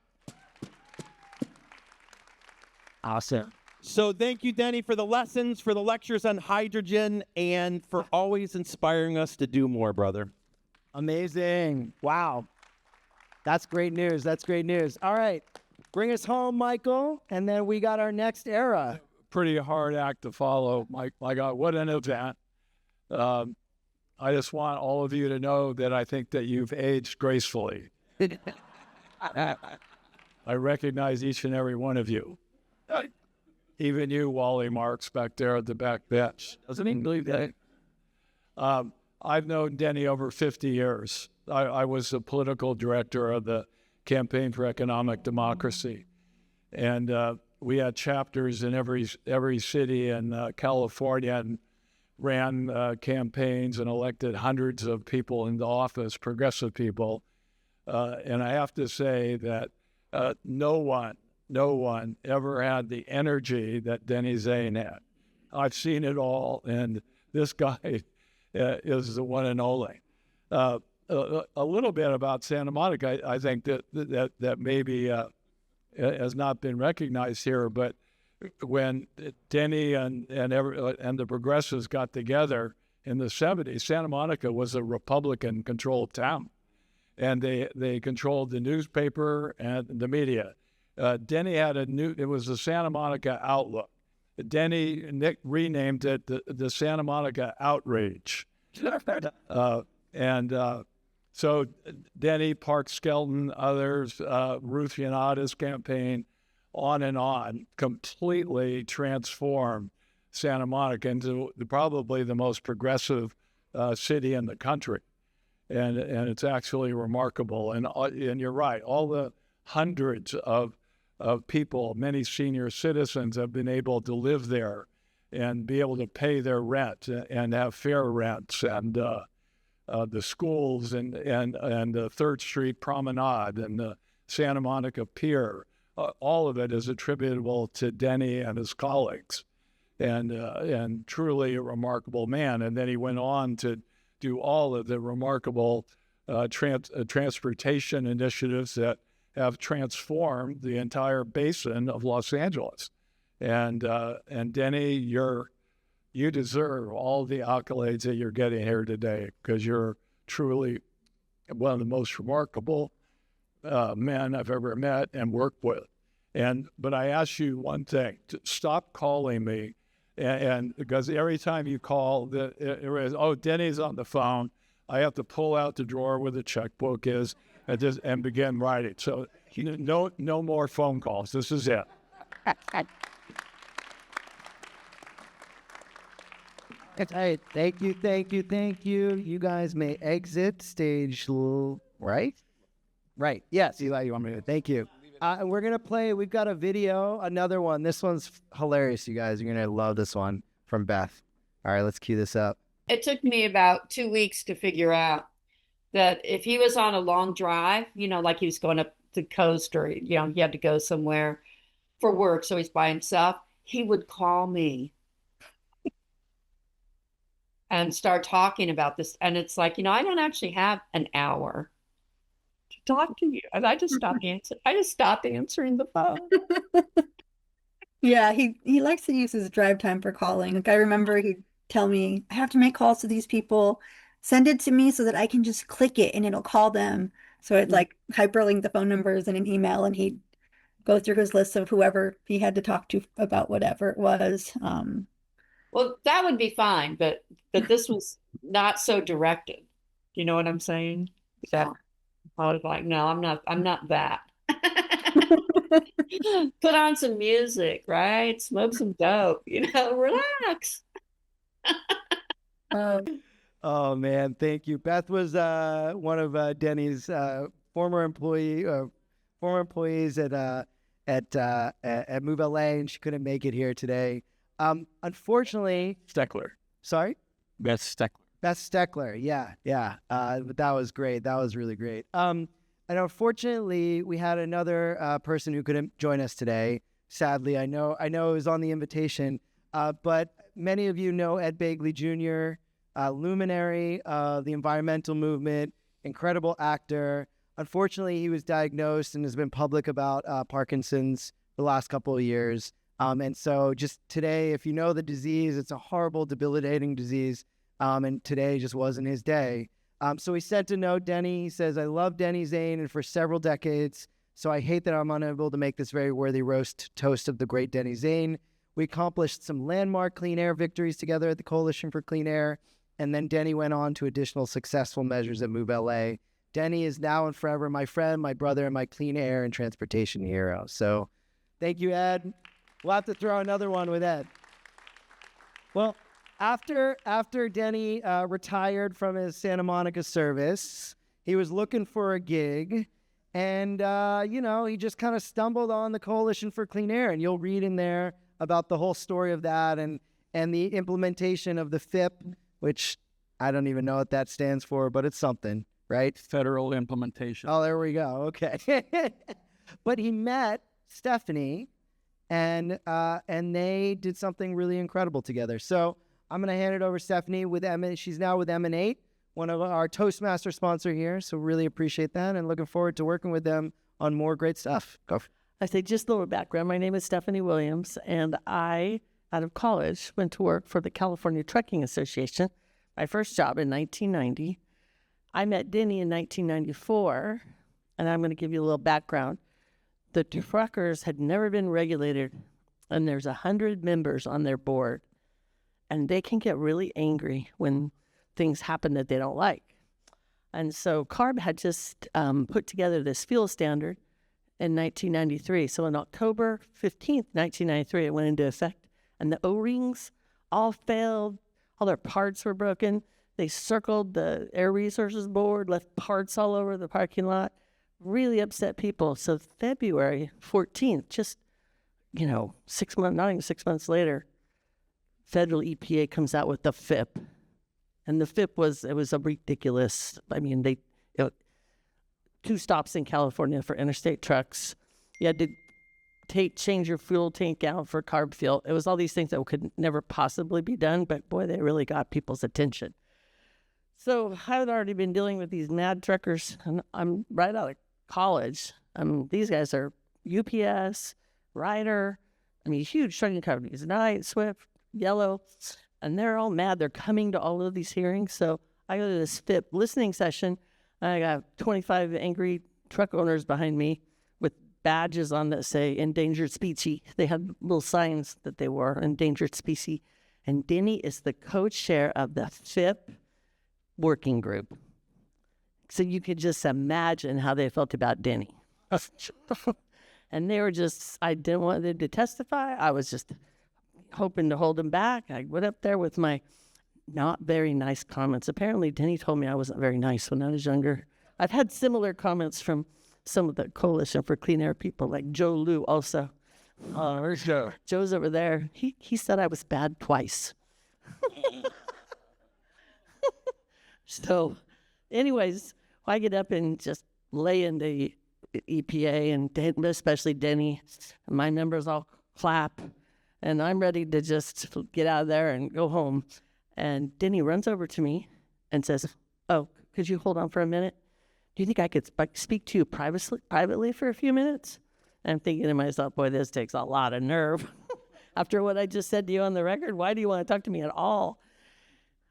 S1: Awesome.
S14: So thank you, Denny, for the lessons, for the lectures on hydrogen, and for always inspiring us to do more, brother.
S1: Amazing. Wow. That's great news. That's great news. All right. Bring us home, Michael. And then we got our next era.
S2: Pretty hard act to follow. My God, what an event. I just want all of you to know that I think that you've aged gracefully. I recognize each and every one of you. Even you, Wally Marks, back there at the back bench. Doesn't he believe that? I've known Denny over 50 years. I was the political director of the Campaign for Economic Democracy. And we had chapters in every city in California and ran campaigns and elected hundreds of people into office, progressive people. And I have to say that no one ever had the energy that Denny Zane had. I've seen it all, and this guy is the one and only. A little bit about Santa Monica, I think that maybe has not been recognized here, but when Denny and the progressives got together in the 70s, Santa Monica was a Republican-controlled town, and they controlled the newspaper and the media. Denny had it was the Santa Monica Outlook. Nick renamed it the Santa Monica Outrage. So Denny, Park Skelton, others, Ruth Yanada's campaign, on and on, completely transformed Santa Monica into probably the most progressive city in the country. And it's actually remarkable. And you're right, all the hundreds of people, many senior citizens have been able to live there and be able to pay their rent and have fair rents, and the schools and the 3rd Street Promenade and the Santa Monica Pier. All of it is attributable to Denny and his colleagues, and truly a remarkable man. And then he went on to do all of the remarkable transportation initiatives that have transformed the entire basin of Los Angeles. And Denny, you deserve all the accolades that you're getting here today, because you're truly one of the most remarkable men I've ever met and worked with. But I ask you one thing: stop calling me, and because every time you call, Denny's on the phone. I have to pull out the drawer where the checkbook is and begin writing. So no more phone calls. This is it.
S1: Hey, thank you. You guys may exit stage right. Yes, Eli, you want me to? Thank you. And we're gonna play. We've got a video, another one. This one's hilarious, you guys. You're gonna love this one from Beth. All right, let's cue this up.
S15: It took me about 2 weeks to figure out that if he was on a long drive, like he was going up the coast, or he had to go somewhere for work, so he's by himself, he would call me and start talking about this. And it's like, I don't actually have an hour to talk to you. And I just stopped answering the phone.
S16: Yeah, he likes to use his drive time for calling. Like, I remember he'd tell me, I have to make calls to these people. Send it to me so that I can just click it and it'll call them. So I'd like hyperlink the phone numbers in an email, and he'd go through his list of whoever he had to talk to about whatever it was.
S15: Well, that would be fine, but this was not so directed. You know what I'm saying? That I was like, no, I'm not that. Put on some music, right? Smoke some dope, relax.
S1: Oh man, thank you. Beth was one of Denny's former employees at Move LA, and she couldn't make it here today. Unfortunately,
S6: Steckler.
S1: Sorry?
S6: Beth Steckler.
S1: Beth Steckler, yeah. But that was great. That was really great. And unfortunately, we had another person who couldn't join us today. Sadly, I know it was on the invitation, but many of you know Ed Begley Jr., luminary of the environmental movement, incredible actor. Unfortunately, he was diagnosed and has been public about Parkinson's the last couple of years. And so just today, if you know the disease, it's a horrible, debilitating disease. And today just wasn't his day. So he sent a note, Denny. He says, I love Denny Zane and for several decades. So I hate that I'm unable to make this very worthy toast of the great Denny Zane. We accomplished some landmark clean air victories together at the Coalition for Clean Air. And then Denny went on to additional successful measures at Move LA. Denny is now and forever my friend, my brother, and my clean air and transportation hero. So thank you, Ed. We'll have to throw another one with Ed. Well, after Denny retired from his Santa Monica service, he was looking for a gig, and he just kind of stumbled on the Coalition for Clean Air, and you'll read in there about the whole story of that and the implementation of the FIP, which I don't even know what that stands for, but it's something, right?
S6: Federal implementation.
S1: Oh, there we go. Okay. But he met Stephanie, and they did something really incredible together. So I'm going to hand it over to Stephanie with she's now with M&8, one of our Toastmaster sponsor here. So really appreciate that and looking forward to working with them on more great stuff. Go.
S17: I say just a little background. My name is Stephanie Williams, and I, out of college, went to work for the California Trucking Association. My first job in 1990. I met Denny in 1994, and I'm going to give you a little background. The truckers had never been regulated, and there's 100 members on their board. And they can get really angry when things happen that they don't like. And so CARB had just put together this fuel standard in 1993. So on October 15th, 1993, it went into effect. And the O-rings all failed. All their parts were broken. They circled the Air Resources Board, left parts all over the parking lot. Really upset people. So February 14th, just, 6 months, not even 6 months later, federal EPA comes out with the FIP. And the FIP was a ridiculous, two stops in California for interstate trucks. You had to change your fuel tank out for carb fuel. It was all these things that could never possibly be done, but boy, they really got people's attention. So I had already been dealing with these mad truckers, and I'm right out of college. These guys are UPS, Ryder, huge trucking companies, Knight, Swift, Yellow, and they're all mad. They're coming to all of these hearings. So I go to this FIP listening session, and I got 25 angry truck owners behind me with badges on that say endangered species. They had little signs that they wore, endangered species. And Denny is the co-chair of the FIP working group. So you could just imagine how they felt about Denny. And they were I didn't want them to testify. I was just hoping to hold him back. I went up there with my not very nice comments. Apparently, Denny told me I wasn't very nice when I was younger. I've had similar comments from some of the Coalition for Clean Air people, like Joe Liu also. Where's Joe? Joe's over there. He said I was bad twice. So, anyways, I get up and just lay in the EPA, and especially Denny. And my members all clap. And I'm ready to just get out of there and go home. And Denny runs over to me and says, oh, could you hold on for a minute? Do you think I could speak to you privately for a few minutes? And I'm thinking to myself, boy, this takes a lot of nerve. After what I just said to you on the record, why do you want to talk to me at all?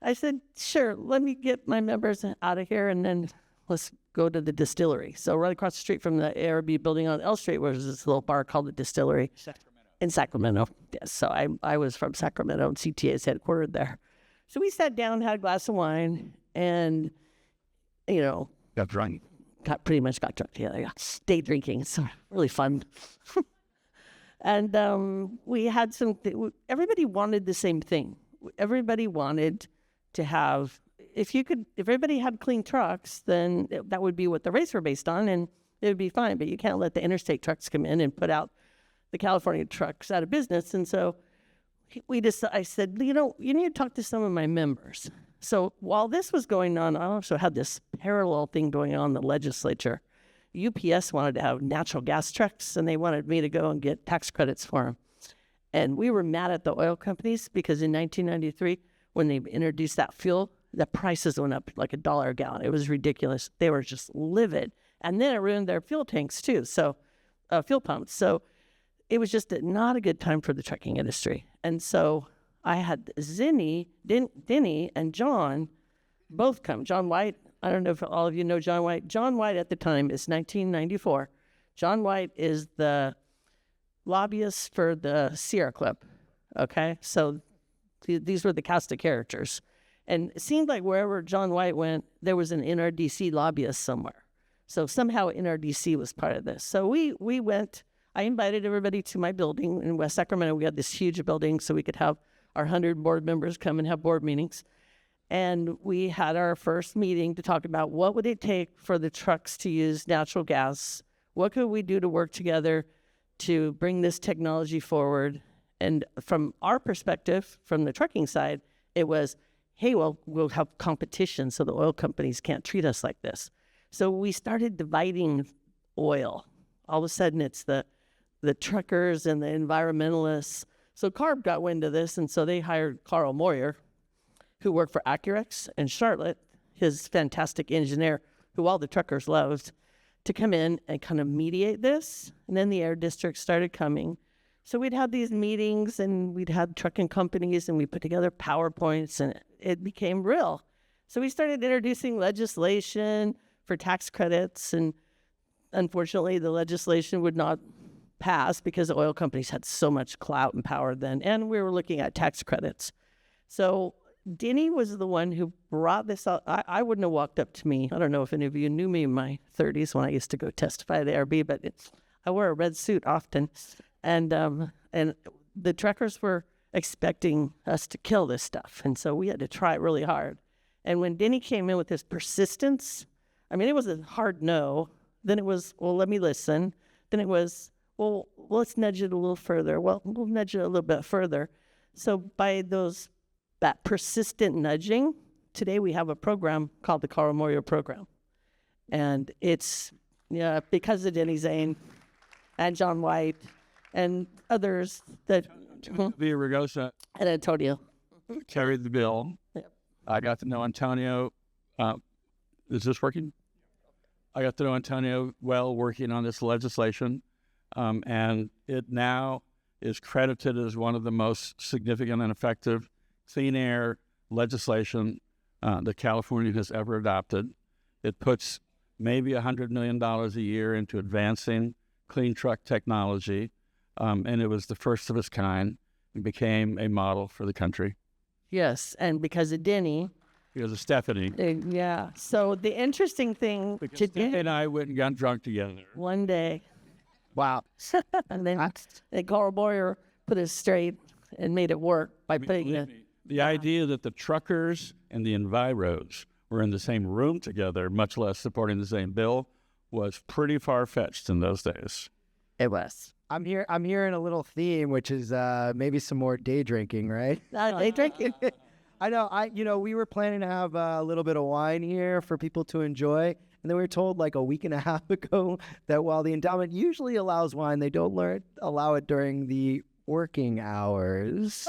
S17: I said, sure, let me get my members out of here, and then let's go to the distillery. So right across the street from the ARB building on L Street was this little bar called the Distillery. In Sacramento. Yes, so I was from Sacramento, and CTA is headquartered there. So we sat down, had a glass of wine, and,
S6: got drunk.
S17: Pretty much got drunk. Yeah, day drinking. So really fun. And we had everybody wanted the same thing. Everybody wanted to have, if everybody had clean trucks, then that would be what the rates were based on, and it would be fine. But you can't let the interstate trucks come in and put out the California trucks out of business. And so I said, you need to talk to some of my members. So while this was going on, I also had this parallel thing going on in the legislature. UPS wanted to have natural gas trucks, and they wanted me to go and get tax credits for them. And we were mad at the oil companies because in 1993, when they introduced that fuel, the prices went up like $1 a gallon. It was ridiculous. They were just livid. And then it ruined their fuel tanks too, so fuel pumps. So it was just not a good time for the trucking industry. And so I had Denny, and John both come. John White, I don't know if all of you know John White. John White at the time is 1994. John White is the lobbyist for the Sierra Club, okay? So these were the cast of characters. And it seemed like wherever John White went, there was an NRDC lobbyist somewhere. So somehow NRDC was part of this. So we went, I invited everybody to my building in West Sacramento. We had this huge building so we could have our 100 board members come and have board meetings. And we had our first meeting to talk about what would it take for the trucks to use natural gas? What could we do to work together to bring this technology forward? And from our perspective, from the trucking side, it was, hey, well, we'll have competition so the oil companies can't treat us like this. So we started dividing oil. All of a sudden, it's the truckers and the environmentalists. So CARB got wind of this, and so they hired Carl Moyer, who worked for Accurex in Charlotte, his fantastic engineer, who all the truckers loved, to come in and kind of mediate this. And then the air district started coming. So we'd have these meetings, and we'd have trucking companies, and we put together PowerPoints, and it became real. So we started introducing legislation for tax credits, and unfortunately, the legislation would not pass because the oil companies had so much clout and power then, and we were looking at tax credits. So Denny was the one who brought this up. I wouldn't have walked up to me. I don't know if any of you knew me in my 30s when I used to go testify at the ARB, but I wore a red suit often. And the truckers were expecting us to kill this stuff. And so we had to try really hard. And when Denny came in with his persistence, I mean, it was a hard no. Then it was, well, let me listen. Then it was, well, let's nudge it a little further. Well, we'll nudge it a little bit further. So by that persistent nudging, today we have a program called the Carl Moyer Program. And it's because of Denny Zane and John White and others that...
S5: Via Ragosa.
S17: And Antonio.
S5: Carried the bill.
S17: Yep.
S5: I got to know Antonio. Is this working? I got to know Antonio well working on this legislation. And it now is credited as one of the most significant and effective clean air legislation that California has ever adopted. It puts maybe $100 million a year into advancing clean truck technology, and it was the first of its kind. It became a model for the country.
S17: Yes, and because of Denny.
S5: Because of Stephanie.
S17: Yeah, so the interesting thing
S5: because Stephanie and I went and got drunk together.
S17: One day.
S1: Wow.
S17: And then Carl Moyer put us straight and made it work by putting
S5: the idea that the truckers and the enviros were in the same room together, much less supporting the same bill, was pretty far-fetched in those days.
S17: It was.
S1: I'm hearing a little theme, which is maybe some more day drinking, right?
S17: Day drinking.
S1: I know. We were planning to have a little bit of wine here for people to enjoy, and then we were told like a week and a half ago that while the endowment usually allows wine, they don't allow it during the working hours.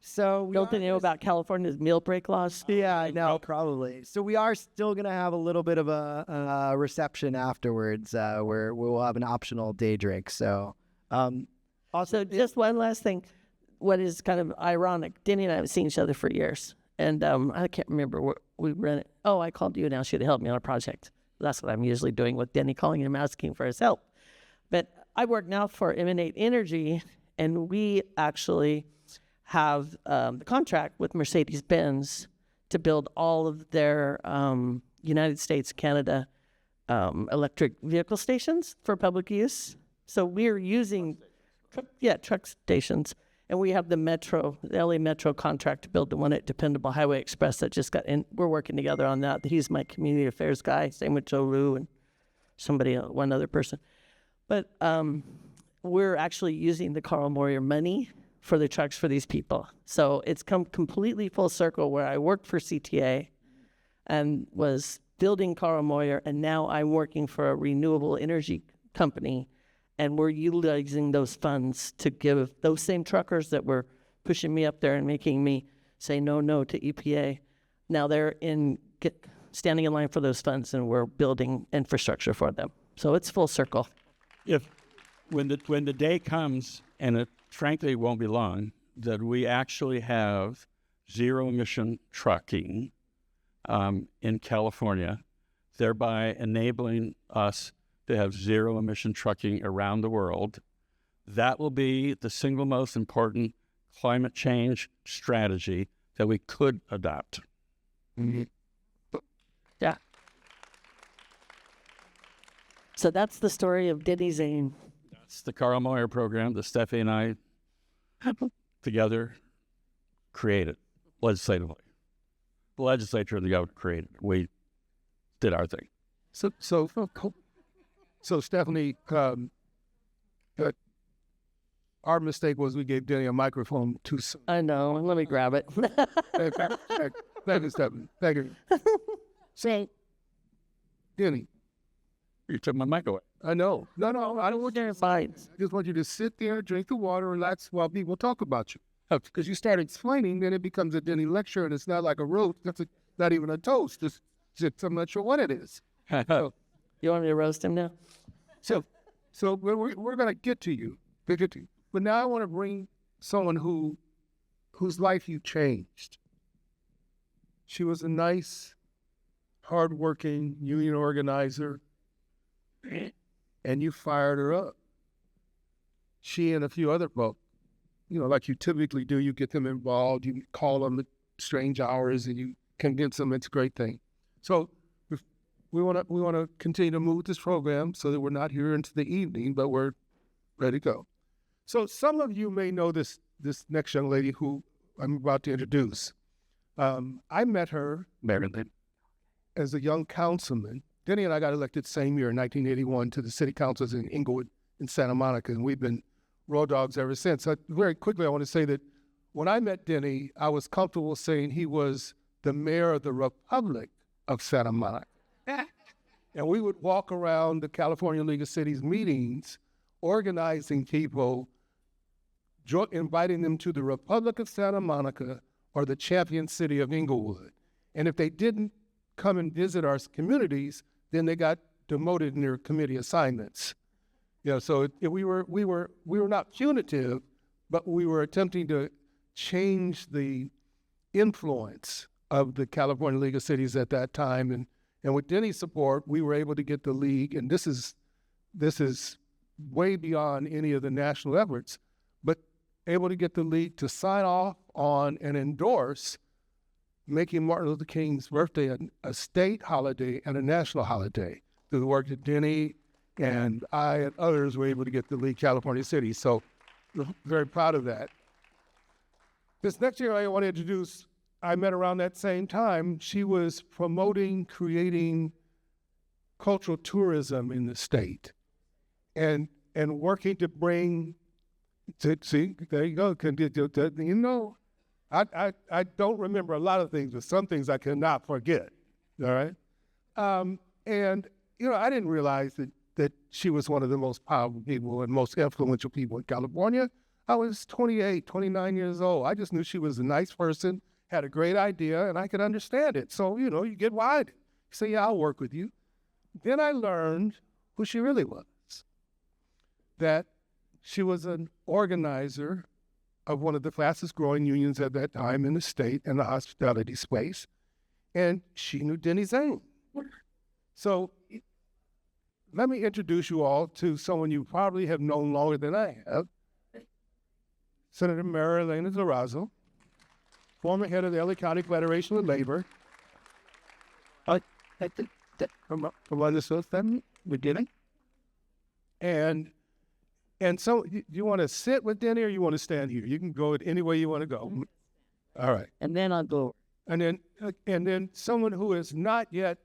S1: So
S17: don't they know about California's meal break laws?
S1: Yeah, I know, probably. So we are still going to have a little bit of a reception afterwards where we'll have an optional day drink. So
S17: also, just one last thing. What is kind of ironic, Denny and I have seen each other for years. And I can't remember what we ran. Oh, I called you and asked you to help me on a project. That's what I'm usually doing with Denny, calling him, asking for his help. But I work now for Emanate Energy, and we actually have the contract with Mercedes-Benz to build all of their United States, Canada electric vehicle stations for public use. So we're using, truck stations. And we have the LA Metro contract to build the one at Dependable Highway Express that just got in. We're working together on that. He's my community affairs guy, same with Joe Rue and one other person. But we're actually using the Carl Moyer money for the trucks for these people. So it's come completely full circle where I worked for CTA and was building Carl Moyer, and now I'm working for a renewable energy company, and we're utilizing those funds to give those same truckers that were pushing me up there and making me say no to EPA. Now they're standing in line for those funds, and we're building infrastructure for them. So it's full circle.
S5: When the day comes, and it frankly won't be long, that we actually have zero emission trucking in California, thereby enabling us to have zero emission trucking around the world, that will be the single most important climate change strategy that we could adopt.
S17: Mm-hmm. Yeah. So that's the story of Denny Zane.
S5: That's the Carl Moyer program that Steffi and I together created legislatively. The legislature and the government created. We did our thing.
S2: So Stephanie, our mistake was we gave Denny a microphone too soon.
S17: I know. Let me grab it.
S2: Thank you, Stephanie. Thank you. So, Denny.
S5: You took my mic away.
S2: I know. No, I don't want you to fight. I just want you to sit there, drink the water, relax while people talk about you. Because you start explaining, then it becomes a Denny lecture, and it's not like a roast. That's not even a toast. I'm not sure what it is. So,
S17: you want me to roast him now?
S2: So we're going to get to you. But now I want to bring someone whose life you changed. She was a nice, hardworking union organizer, and you fired her up. She and a few other folks, like you typically do, you get them involved, you call them at strange hours, and you convince them it's a great thing. So we want to continue to move this program so that we're not here into the evening, but we're ready to go. So some of you may know this next young lady who I'm about to introduce. I met her, Marilyn, as a young councilman. Denny and I got elected same year in 1981 to the city councils in Inglewood and Santa Monica, and we've been road dogs ever since. Very quickly, I want to say that when I met Denny, I was comfortable saying he was the mayor of the Republic of Santa Monica. And we would walk around the California League of Cities meetings, organizing people, inviting them to the Republic of Santa Monica or the champion city of Inglewood. And if they didn't come and visit our communities, then they got demoted in their committee assignments. So we were not punitive, but we were attempting to change the influence of the California League of Cities at that time. And with Denny's support, we were able to get the league, and this is way beyond any of the national efforts, but able to get the league to sign off on and endorse making Martin Luther King's birthday a state holiday and a national holiday through the work that Denny and I and others were able to get the league California City. So we're very proud of that. This next year I want to introduce, I met around that same time. She was creating cultural tourism in the state and working to bring, see, there you go. I don't remember a lot of things, but some things I cannot forget, all right? And, I didn't realize that she was one of the most powerful people and most influential people in California. I was 28, 29 years old. I just knew she was a nice person, had a great idea, and I could understand it. So, you get wide. You say, yeah, I'll work with you. Then I learned who she really was, that she was an organizer of one of the fastest growing unions at that time in the state in the hospitality space. And she knew Denny Zane. So let me introduce you all to someone you probably have known longer than I have. Senator Mary Elena Durazo, former head of the LA County Federation of Labor. We did it. And so, you want to sit with Denny or you want to stand here? You can go any way you want to go. All right.
S17: And then I'll go.
S2: And then someone who has not yet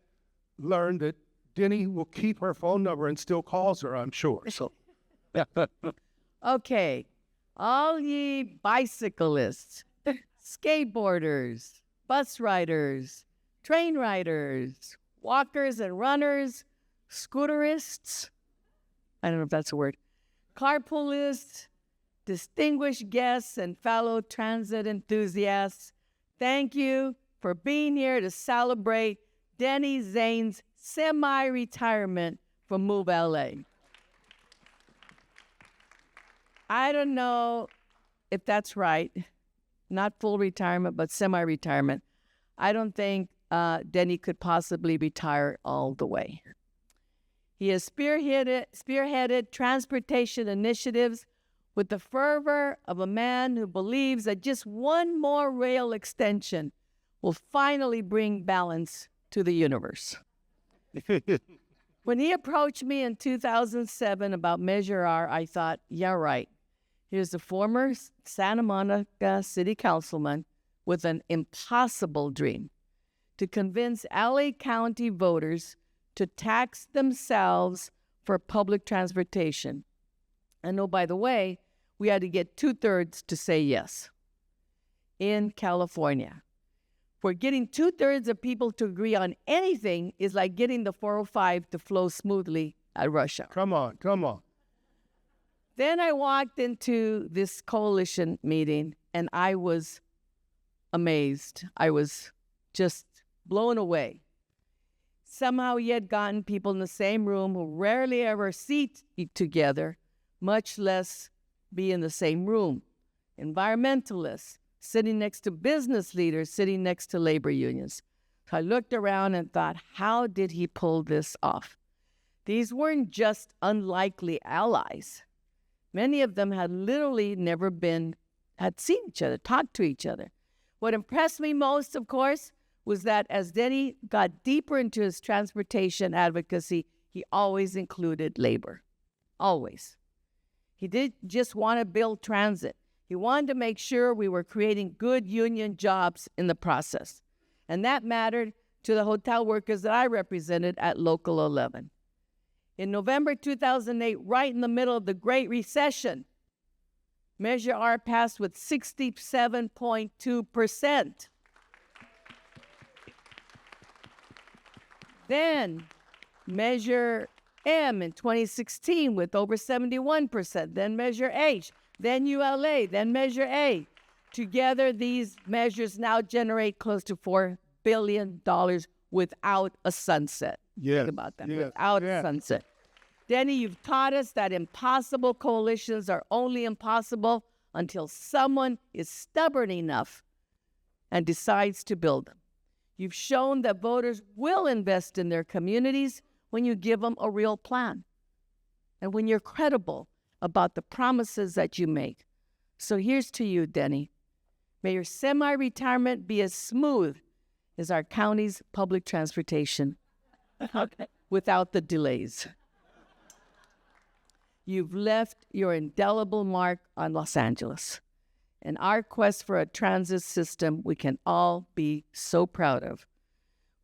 S2: learned that Denny will keep her phone number and still calls her, I'm sure. So,
S3: Okay.
S17: All ye bicyclists, skateboarders, bus riders, train riders, walkers and runners, scooterists, I don't know if that's a word, carpoolists, distinguished guests, and fellow transit enthusiasts, thank you for being here to celebrate Denny Zane's semi-retirement from Move LA. I don't know if that's right. Not full retirement, but semi-retirement. I don't think Denny could possibly retire all the way. He has spearheaded transportation initiatives with the fervor of a man who believes that just one more rail extension will finally bring balance to the universe. When he approached me in 2007 about Measure R, I thought, yeah, right. Here's a former Santa Monica city councilman with an impossible dream to convince LA County voters to tax themselves for public transportation. And oh, by the way, we had to get 2/3 to say yes. In California, for getting 2/3 of people to agree on anything is like getting the 405 to flow smoothly at rush hour.
S2: Come on, come on.
S17: Then I walked into this coalition meeting and I was amazed. I was just blown away. Somehow he had gotten people in the same room who rarely ever sit together, much less be in the same room. Environmentalists, sitting next to business leaders, sitting next to labor unions. So I looked around and thought, how did he pull this off? These weren't just unlikely allies. Many of them had literally never had seen each other, talked to each other. What impressed me most, of course, was that as Denny got deeper into his transportation advocacy, he always included labor. Always. He didn't just want to build transit. He wanted to make sure we were creating good union jobs in the process. And that mattered to the hotel workers that I represented at Local 11. In November 2008, right in the middle of the Great Recession, Measure R passed with 67.2%. Then Measure M in 2016 with over 71%. Then Measure H, then ULA, then Measure A. Together, these measures now generate close to $4 billion without a sunset.
S2: Yes.
S17: Think about that.
S2: Yes.
S17: Without a sunset. Denny, you've taught us that impossible coalitions are only impossible until someone is stubborn enough and decides to build them. You've shown that voters will invest in their communities when you give them a real plan and when you're credible about the promises that you make. So here's to you, Denny. May your semi-retirement be as smooth as our county's public transportation without the delays. You've left your indelible mark on Los Angeles. In our quest for a transit system we can all be so proud of.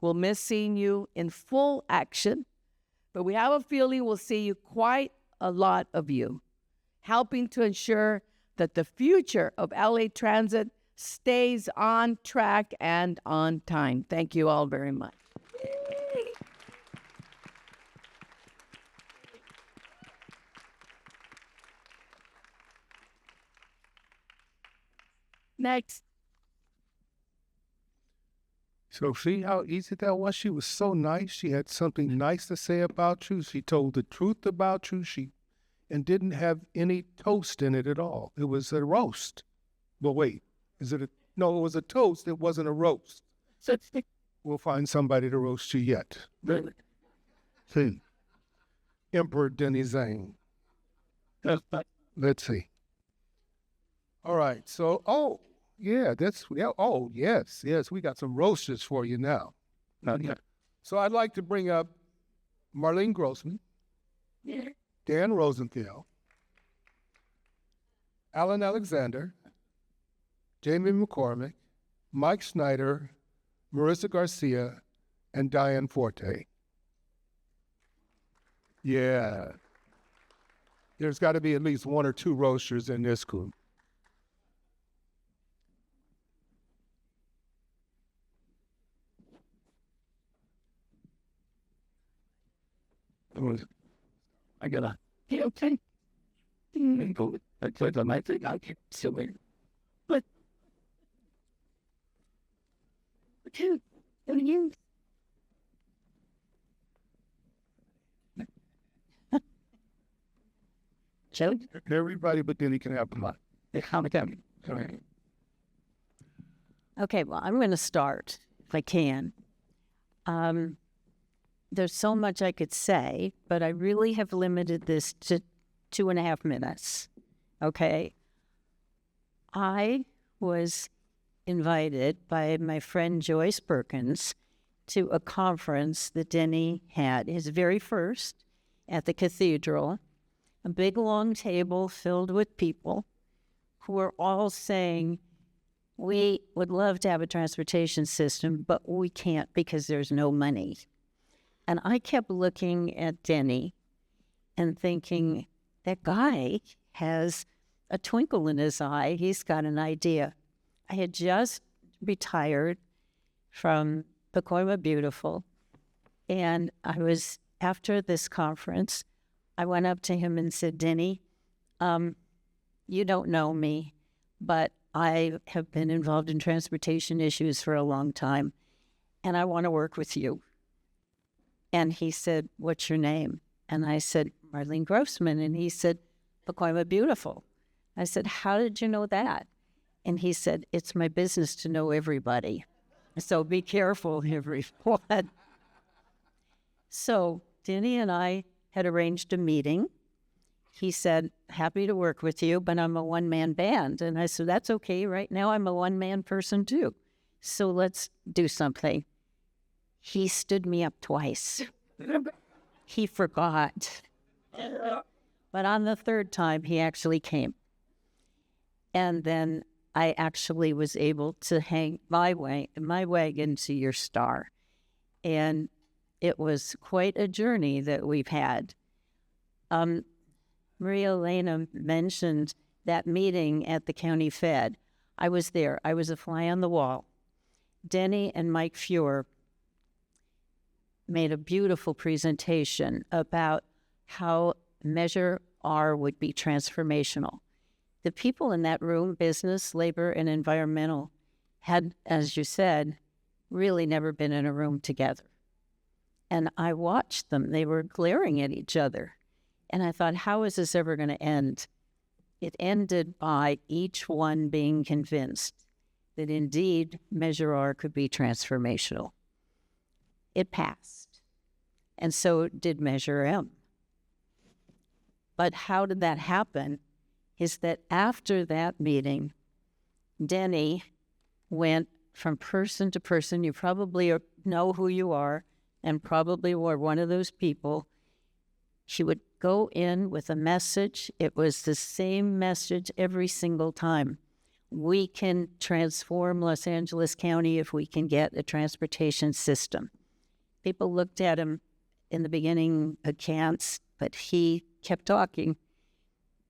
S17: We'll miss seeing you in full action, but we have a feeling we'll see you quite a lot of you, helping to ensure that the future of LA Transit stays on track and on time. Thank you all very much. Next.
S2: So see how easy that was? She was so nice. She had something nice to say about you. She told the truth about you. And didn't have any toast in it at all. It was a roast. Well, wait, no, it was a toast. It wasn't a roast. We'll find somebody to roast you yet. See. Emperor Denny Zane. Let's see. All right, so, yes, we got some roasters for you now. So I'd like to bring up Marlene Grossman, Dan Rosenthal, Alan Alexander, Jamie McCormick, Mike Snyder, Marissa Garcia, and Diane Forte. Yeah. There's got to be at least one or two roasters in this group.
S6: I gotta, yeah, okay. That's I think I can still wait. But, dude, what are you? So,
S2: Everybody but Denny can have the mic.
S7: Okay, well, I'm going to start if I can. There's so much I could say, but I really have limited this to 2.5 minutes. Okay. I was invited by my friend Joyce Perkins to a conference that Denny had, his very first, at the cathedral. A big long table filled with people who were all saying, we would love to have a transportation system, but we can't because there's no money. And I kept looking at Denny and thinking, that guy has a twinkle in his eye. He's got an idea. I had just retired from Pacoima Beautiful, and I was, after this conference, I went up to him and said, Denny, you don't know me, but I have been involved in transportation issues for a long time, and I want to work with you. And he said, what's your name? And I said, Marlene Grossman. And he said, Pacoima Beautiful. I said, how did you know that? And he said, it's my business to know everybody. So be careful, everyone. So Denny and I had arranged a meeting. He said, happy to work with you, but I'm a one-man band. And I said, that's okay. Right now I'm a one-man person too. So let's do something. He stood me up twice. He forgot. But on the third time, he actually came. And then I actually was able to hang my wagon to your star. And it was quite a journey that we've had. Maria Elena mentioned that meeting at the county fed. I was there. I was a fly on the wall. Denny and Mike Fuhr made a beautiful presentation about how Measure R would be transformational. The people in that room, business, labor, and environmental, had, as you said, really never been in a room together. And I watched them. They were glaring at each other. And I thought, how is this ever going to end? It ended by each one being convinced that indeed Measure R could be transformational. It passed. And so did Measure M. But how did that happen? Is that after that meeting, Denny went from person to person. You probably know who you are and probably were one of those people. She would go in with a message. It was the same message every single time. We can transform Los Angeles County if we can get a transportation system. People looked at him in the beginning askance, but he kept talking.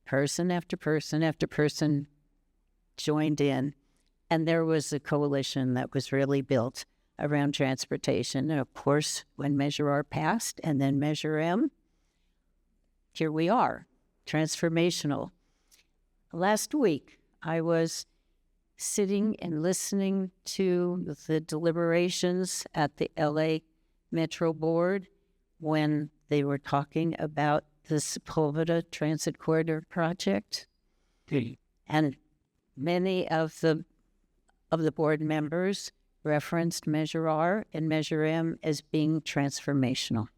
S7: Person after person after person joined in, and there was a coalition that was really built around transportation. And of course, when Measure R passed and then Measure M, here we are, transformational. Last week, I was sitting and listening to the deliberations at the LA Metro Board when they were talking about the Sepulveda Transit Corridor project. And many of the board members referenced Measure R and Measure M as being transformational.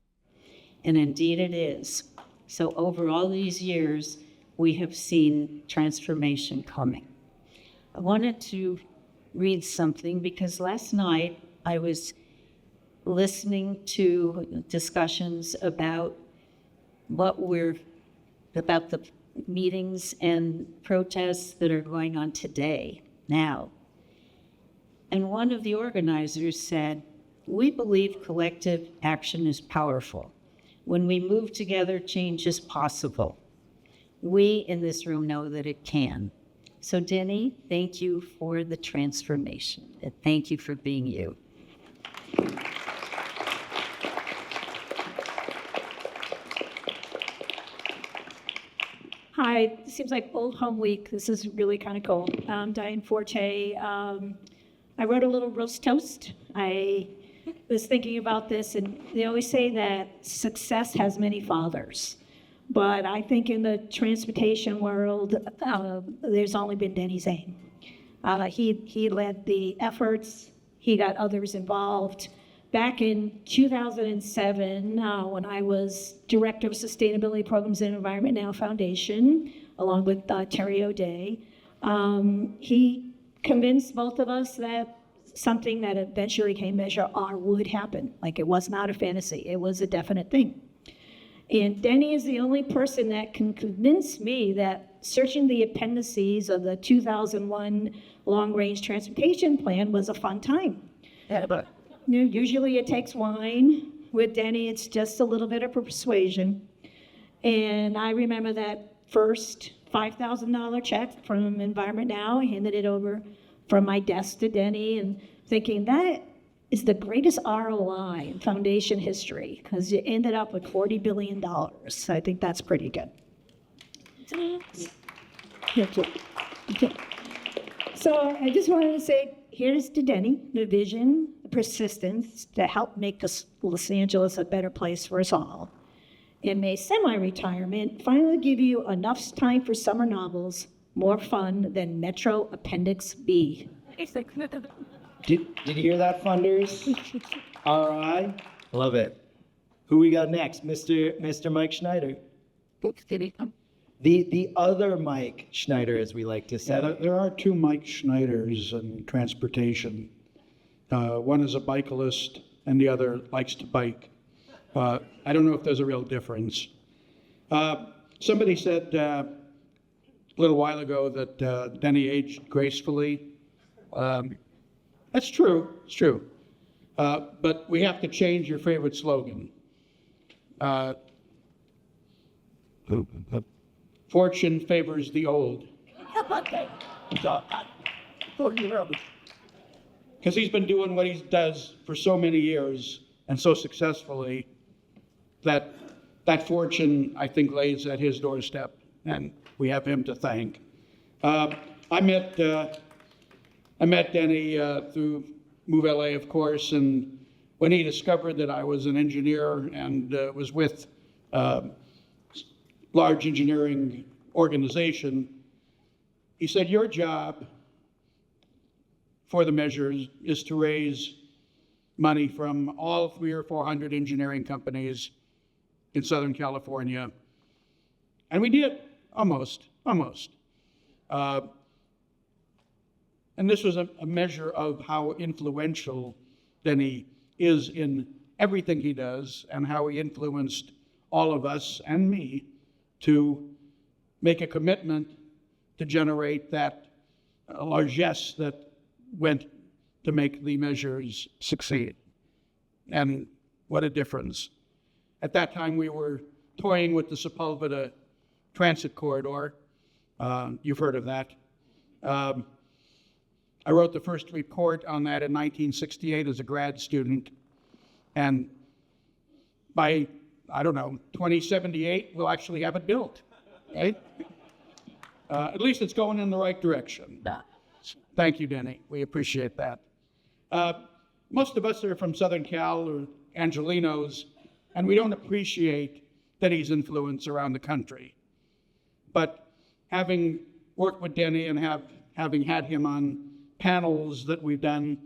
S7: And indeed it is. So over all these years, we have seen transformation coming. I wanted to read something because last night I was listening to discussions about about the meetings and protests that are going on today, now. And one of the organizers said, we believe collective action is powerful. When we move together, change is possible. We in this room know that it can. So Denny, thank you for the transformation. And thank you for being you.
S18: Hi, it seems like Old Home Week. This is really kind of cool. Diane Forte. I wrote a little roast toast. I was thinking about this, and they always say that success has many fathers. But I think in the transportation world, there's only been Denny Zane. He led the efforts. He got others involved. Back in 2007, when I was Director of Sustainability Programs and Environment Now Foundation, along with Terry O'Day, he convinced both of us that something that eventually became Measure R would happen. Like, it was not a fantasy, it was a definite thing. And Denny is the only person that can convince me that searching the appendices of the 2001 Long-Range Transportation Plan was a fun time. Yeah, but usually it takes wine. With Denny, it's just a little bit of persuasion. And I remember that first $5,000 check from Environment Now. I handed it over from my desk to Denny and thinking that is the greatest ROI in foundation history, because you ended up with $40 billion. So I think that's pretty good. So I just wanted to say, here's to Denny, the vision, the persistence to help make Los Angeles a better place for us all. And may semi-retirement finally give you enough time for summer novels, more fun than Metro Appendix B.
S1: Did you hear that, funders? RI? Love it. Who we got next? Mr. Mike Schneider. The other Mike Schneider, as we like to say.
S19: Yeah, there are two Mike Schneiders in transportation. One is a bicyclist, and the other likes to bike. I don't know if there's a real difference. Somebody said a little while ago that Denny aged gracefully. That's true. It's true. But we have to change your favorite slogan. Fortune favors the old. Because he's been doing what he does for so many years and so successfully that fortune, I think, lays at his doorstep, and we have him to thank. I met Denny through Move LA, of course, and when he discovered that I was an engineer and was with large engineering organization, he said, your job for the measures is to raise money from all 300 or 400 engineering companies in Southern California. And we did, almost. And this was a measure of how influential Denny is in everything he does and how he influenced all of us and me to make a commitment to generate that largesse that went to make the measures succeed. And what a difference. At that time, we were toying with the Sepulveda Transit Corridor. You've heard of that. I wrote the first report on that in 1968 as a grad student. And by, 2078, we'll actually have it built, right? At least it's going in the right direction. Thank you, Denny. We appreciate that. Most of us are from Southern Cal or Angelenos, and we don't appreciate Denny's influence around the country. But having worked with Denny and having had him on panels that we've done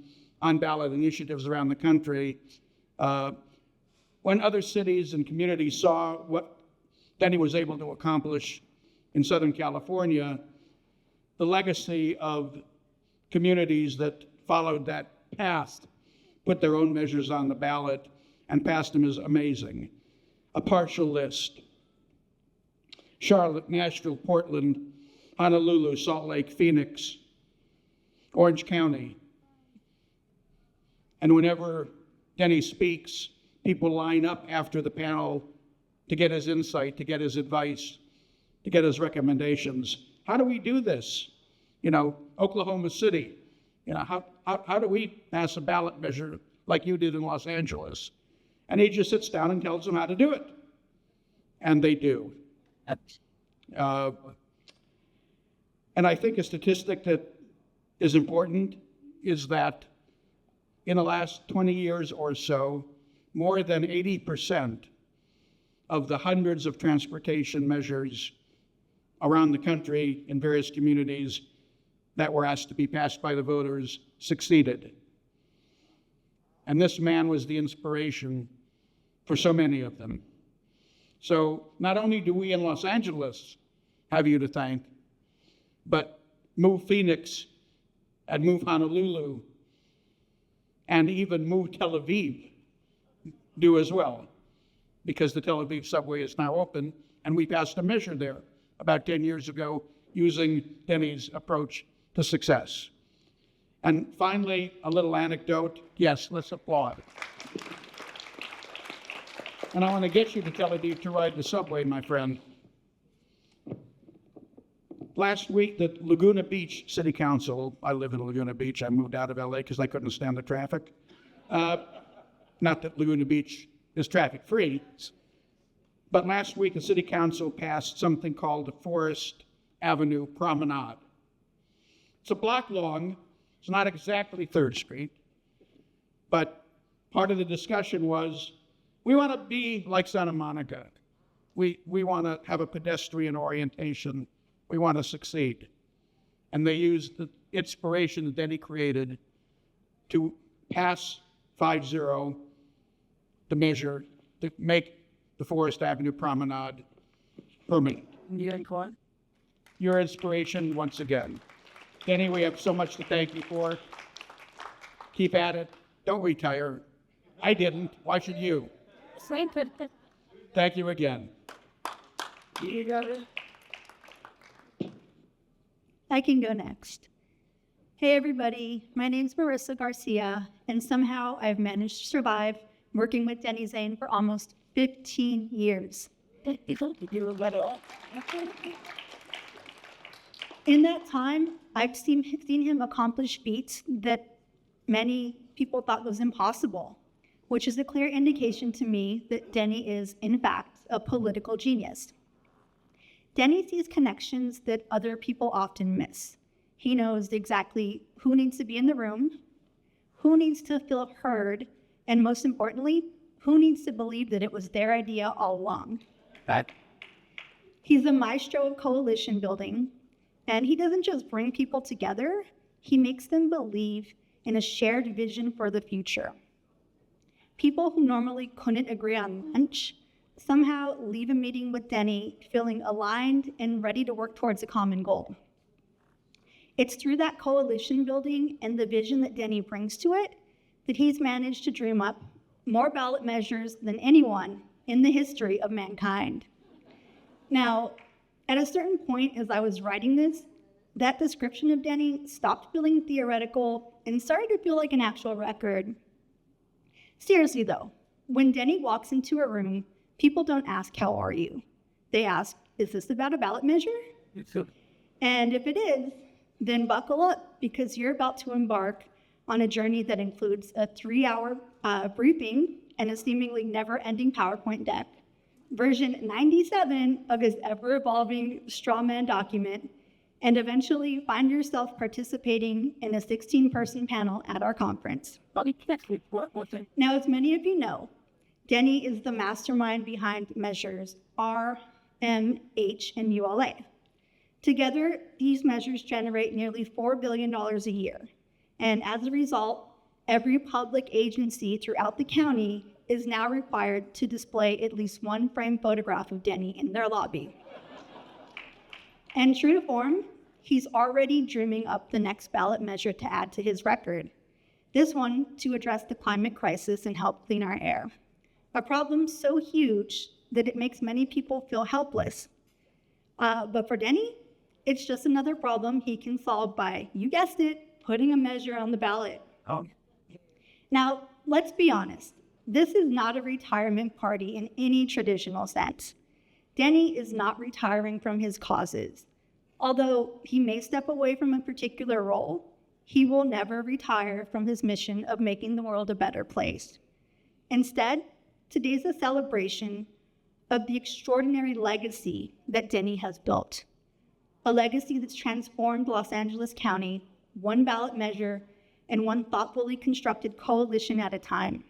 S19: on ballot initiatives around the country, when other cities and communities saw what Denny was able to accomplish in Southern California, the legacy of communities that followed that path, put their own measures on the ballot, and passed them is amazing. A partial list: Charlotte, Nashville, Portland, Honolulu, Salt Lake, Phoenix, Orange County. And whenever Denny speaks, people line up after the panel to get his insight, to get his advice, to get his recommendations. How do we do this? Oklahoma City, how do we pass a ballot measure like you did in Los Angeles? And he just sits down and tells them how to do it. And they do. And I think a statistic that is important is that in the last 20 years or so, more than 80% of the hundreds of transportation measures around the country in various communities that were asked to be passed by the voters succeeded. And this man was the inspiration for so many of them. So not only do we in Los Angeles have you to thank, but Move Phoenix and Move Honolulu and even Move Tel Aviv do as well, because the Tel Aviv subway is now open, and we passed a measure there about 10 years ago using Denny's approach to success. And finally, a little anecdote. Yes, let's applaud. And I want to get you to Tel Aviv to ride the subway, my friend. Last week, the Laguna Beach City Council, I live in Laguna Beach, I moved out of LA because I couldn't stand the traffic. Not that Laguna Beach is traffic-free, but last week the City Council passed something called the Forest Avenue Promenade. It's a block long, it's not exactly 3rd Street, but part of the discussion was, we want to be like Santa Monica. We want to have a pedestrian orientation. We want to succeed. And they used the inspiration that Denny created to pass 5-0 the measure to make the Forest Avenue Promenade permanent. Your inspiration once again. Denny, we have so much to thank you for. Keep at it. Don't retire. I didn't. Why should you? Thank you again.
S18: You got it. I can go next. Hey everybody, my name's Marissa Garcia, and somehow I've managed to survive working with Denny Zane for almost 15 years. In that time, I've seen him accomplish feats that many people thought was impossible, which is a clear indication to me that Denny is, in fact, a political genius. Denny sees connections that other people often miss. He knows exactly who needs to be in the room, who needs to feel heard, and most importantly, who needs to believe that it was their idea all along. He's a maestro of coalition building, and he doesn't just bring people together, he makes them believe in a shared vision for the future. People who normally couldn't agree on lunch somehow leave a meeting with Denny feeling aligned and ready to work towards a common goal. It's through that coalition building and the vision that Denny brings to it that he's managed to dream up more ballot measures than anyone in the history of mankind. Now, at a certain point as I was writing this, that description of Denny stopped feeling theoretical and started to feel like an actual record. Seriously though, when Denny walks into a room, people don't ask, how are you? They ask, is this about a ballot measure? And if it is, then buckle up, because you're about to embark on a journey that includes a 3-hour briefing and a seemingly never-ending PowerPoint deck, version 97 of his ever-evolving strawman document, and eventually find yourself participating in a 16-person panel at our conference. Now, as many of you know, Denny is the mastermind behind measures R, M, H, and ULA. Together, these measures generate nearly $4 billion a year. And as a result, every public agency throughout the county is now required to display at least one framed photograph of Denny in their lobby. And true to form, he's already dreaming up the next ballot measure to add to his record. This one to address the climate crisis and help clean our air. A problem so huge that it makes many people feel helpless. But for Denny, it's just another problem he can solve by, you guessed it, putting a measure on the ballot. Now, let's be honest. This is not a retirement party in any traditional sense. Denny is not retiring from his causes. Although he may step away from a particular role, he will never retire from his mission of making the world a better place. Instead, today's a celebration of the extraordinary legacy that Denny has built. A legacy that's transformed Los Angeles County, one ballot measure and one thoughtfully constructed coalition at a time.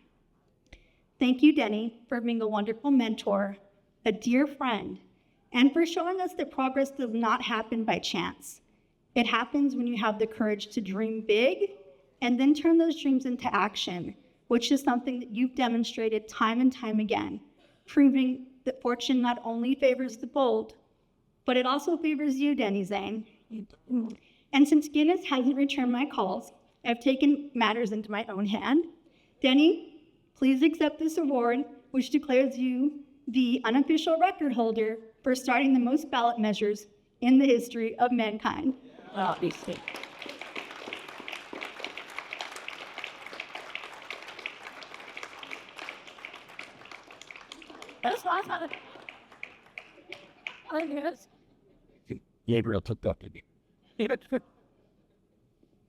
S18: Thank you, Denny, for being a wonderful mentor, a dear friend, and for showing us that progress does not happen by chance. It happens when you have the courage to dream big and then turn those dreams into action, which is something that you've demonstrated time and time again, proving that fortune not only favors the bold, but it also favors you, Denny Zane. And since Guinness hasn't returned my calls, I've taken matters into my own hand. Denny, please accept this award, which declares you the unofficial record holder for starting the most ballot measures in the history of mankind.
S17: That's awesome. I guess.
S5: Gabriel took that.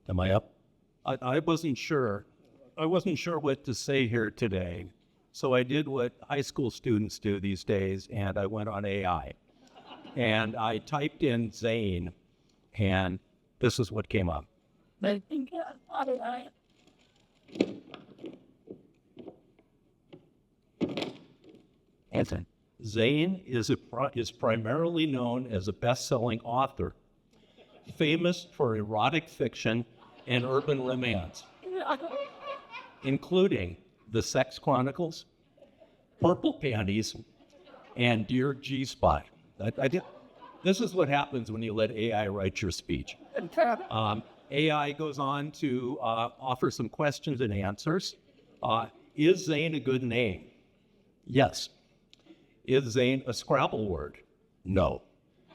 S5: Am I up? I wasn't sure. I wasn't sure what to say here today. So I did what high school students do these days, and I went on AI. And I typed in Zane, and this is what came up. Anthony. Zane is primarily known as a best-selling author, famous for erotic fiction and urban romance, including The Sex Chronicles, Purple Panties, and Dear G-Spot. This is what happens when you let AI write your speech. AI goes on to offer some questions and answers. Is Zane a good name? Yes. Is Zane a Scrabble word? No.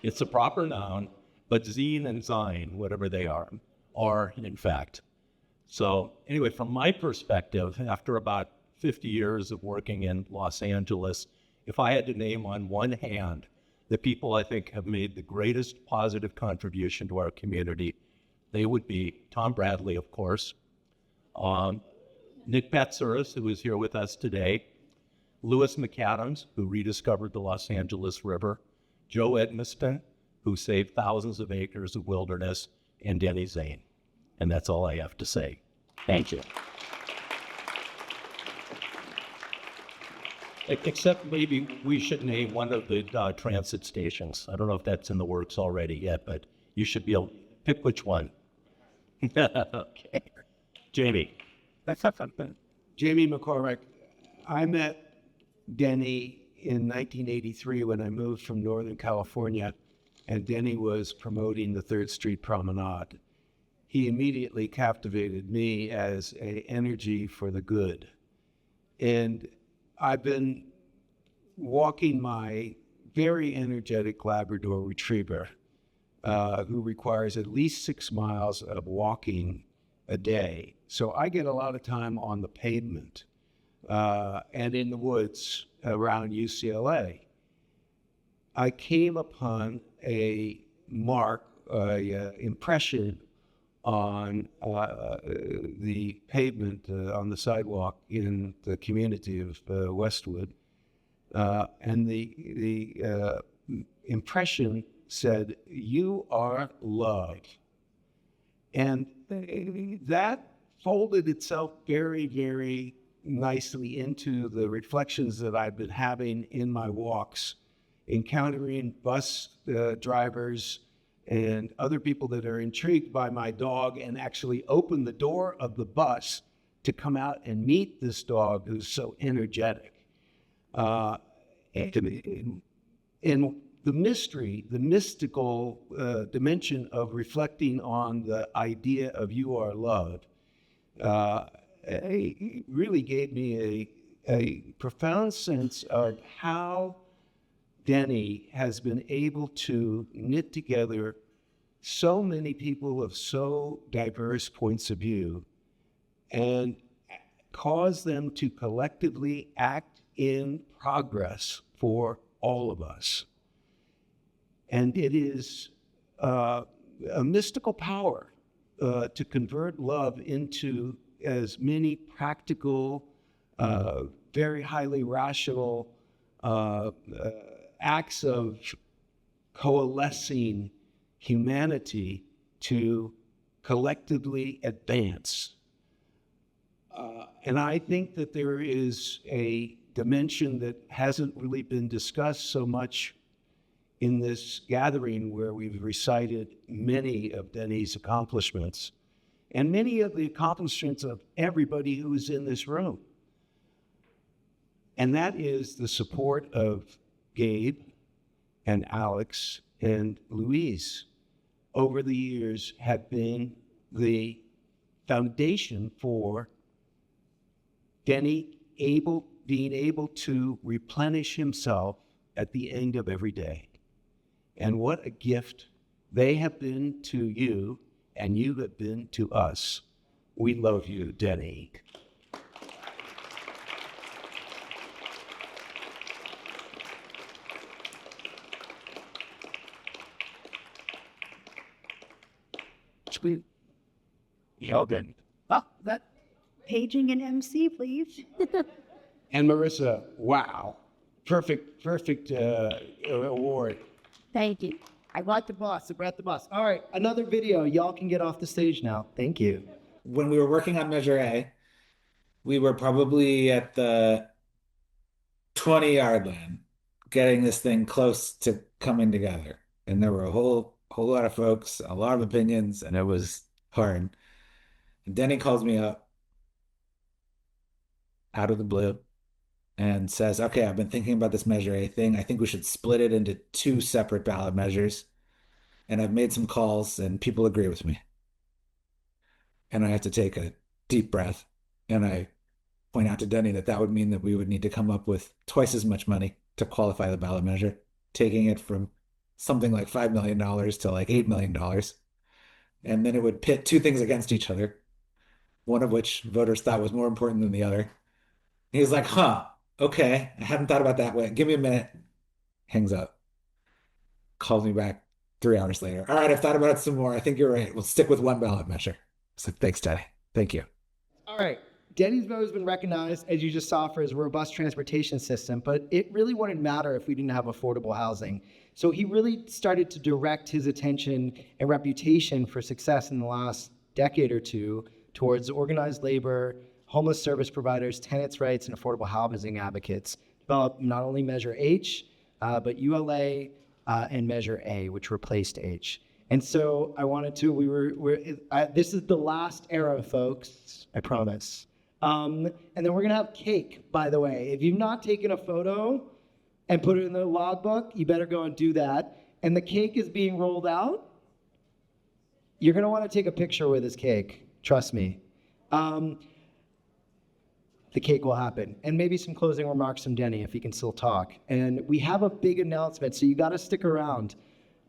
S5: It's a proper noun, but Zine and Zine, whatever they are in fact. So anyway, from my perspective, after about 50 years of working in Los Angeles, if I had to name on one hand the people I think have made the greatest positive contribution to our community, they would be Tom Bradley, of course, Nick Patsuris, who is here with us today, Lewis McAdams, who rediscovered the Los Angeles River, Joe Edmiston, who saved thousands of acres of wilderness, and Denny Zane. And that's all I have to say. Thank you. Except maybe we should name one of the transit stations. I don't know if that's in the works already yet, but you should be able to pick which one. Okay. Jamie.
S20: Jamie McCormick. I met Denny in 1983 when I moved from Northern California, and Denny was promoting the 3rd Street Promenade. He immediately captivated me as an energy for the good. And I've been walking my very energetic Labrador Retriever, who requires at least 6 miles of walking a day. So I get a lot of time on the pavement and in the woods around UCLA. I came upon a impression on the pavement on the sidewalk in the community of Westwood, and the impression said, "You are love," and that folded itself very, very nicely into the reflections that I've been having in my walks, encountering bus drivers and other people that are intrigued by my dog and actually open the door of the bus to come out and meet this dog who's so energetic. And the mystery, the mystical dimension of reflecting on the idea of you are loved really gave me a profound sense of how Denny has been able to knit together so many people of so diverse points of view and cause them to collectively act in progress for all of us. And it is a mystical power to convert love into as many practical, very highly rational acts of coalescing humanity to collectively advance. And I think that there is a dimension that hasn't really been discussed so much in this gathering, where we've recited many of Denny's accomplishments and many of the accomplishments of everybody who's in this room. And that is the support of Gabe and Alex and Louise over the years have been the foundation for Denny being able to replenish himself at the end of every day. And what a gift they have been to you, and you have been to us. We love you, Denny. Sweet. Yogan. That.
S18: Paging an MC, please.
S20: And Marissa, wow. Perfect award.
S18: Thank you.
S1: I brought the bus. All right, another video. Y'all can get off the stage now. Thank you.
S21: When we were working on Measure A, we were probably at the 20-yard line, getting this thing close to coming together. And there were a whole lot of folks, a lot of opinions, and it was hard. And Denny calls me up out of the blue and says, okay, I've been thinking about this Measure A thing. I think we should split it into 2 separate ballot measures. And I've made some calls and people agree with me. And I have to take a deep breath. And I point out to Denny that would mean that we would need to come up with twice as much money to qualify the ballot measure, taking it from something like $5 million to like $8 million. And then it would pit 2 things against each other, one of which voters thought was more important than the other. He was like, okay, I hadn't thought about that way. Give me a minute. Hangs up. Calls me back 3 hours later. All right, I've thought about it some more. I think you're right. We'll stick with 1 ballot measure. I said, thanks, Denny. Thank you.
S1: All right. Denny's vote has been recognized, as you just saw, for his robust transportation system, but it really wouldn't matter if we didn't have affordable housing. So he really started to direct his attention and reputation for success in the last decade or two towards organized labor, homeless service providers, tenants' rights, and affordable housing advocates. Developed not only Measure H, but ULA and Measure A, which replaced H. And so I wanted to, this is the last era, folks, I promise. And then we're gonna have cake, by the way. If you've not taken a photo and put it in the logbook, you better go and do that. And the cake is being rolled out. You're gonna wanna take a picture with this cake, trust me. The cake will happen. And maybe some closing remarks from Denny if he can still talk. And we have a big announcement, so you gotta stick around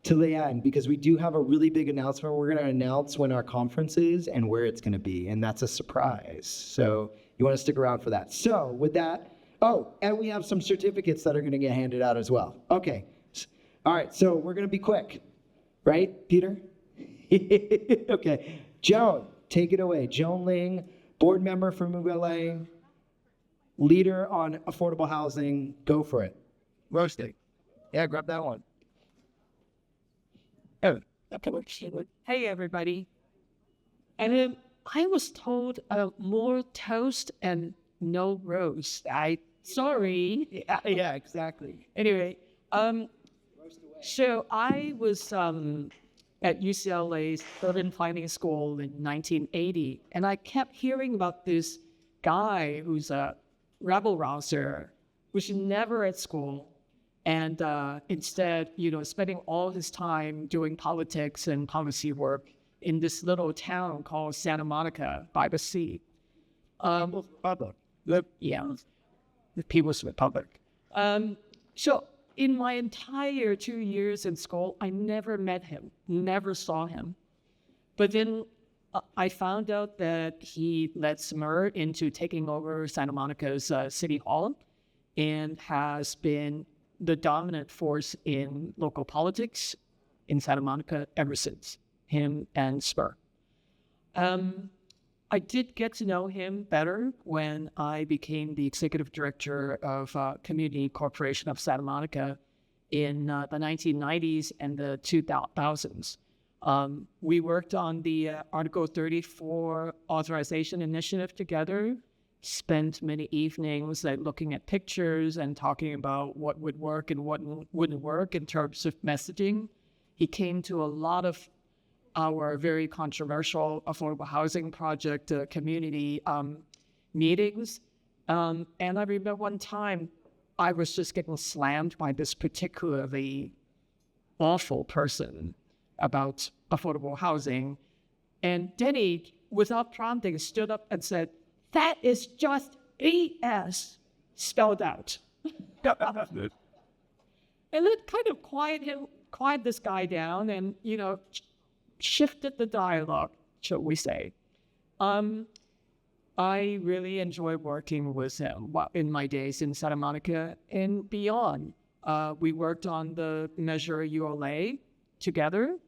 S1: to the end, because we do have a really big announcement. We're going to announce when our conference is and where it's going to be, and that's a surprise. So you want to stick around for that. So with that, and we have some certificates that are going to get handed out as well. Okay. All right, so we're going to be quick. Right, Peter? Okay. Joan, take it away. Joan Ling, board member from ULA, leader on affordable housing. Go for it. Roasting. Yeah, grab that one.
S22: Hey, everybody. And I was told more toast and no roast. Sorry.
S1: Yeah, exactly.
S22: Anyway, so I was at UCLA's urban planning school in 1980, and I kept hearing about this guy who's a rabble-rouser, who's never at school, and instead, spending all his time doing politics and policy work in this little town called Santa Monica by the sea.
S1: Republic.
S22: Yeah, the People's Republic. So in my entire 2 years in school, I never met him, never saw him. But then I found out that he led Smur into taking over Santa Monica's City Hall and has been the dominant force in local politics in Santa Monica ever since, him and Spur. I did get to know him better when I became the executive director of Community Corporation of Santa Monica in the 1990s and the 2000s. We worked on the Article 34 authorization initiative together, spent many evenings looking at pictures and talking about what would work and what wouldn't work in terms of messaging. He came to a lot of our very controversial affordable housing project community meetings. And I remember one time I was just getting slammed by this particularly awful person about affordable housing. And Denny, without prompting, stood up and said, "That is just BS," spelled out. And it kind of quiet this guy down and, shifted the dialogue, shall we say. I really enjoy working with him in my days in Santa Monica and beyond. We worked on the Measure ULA together,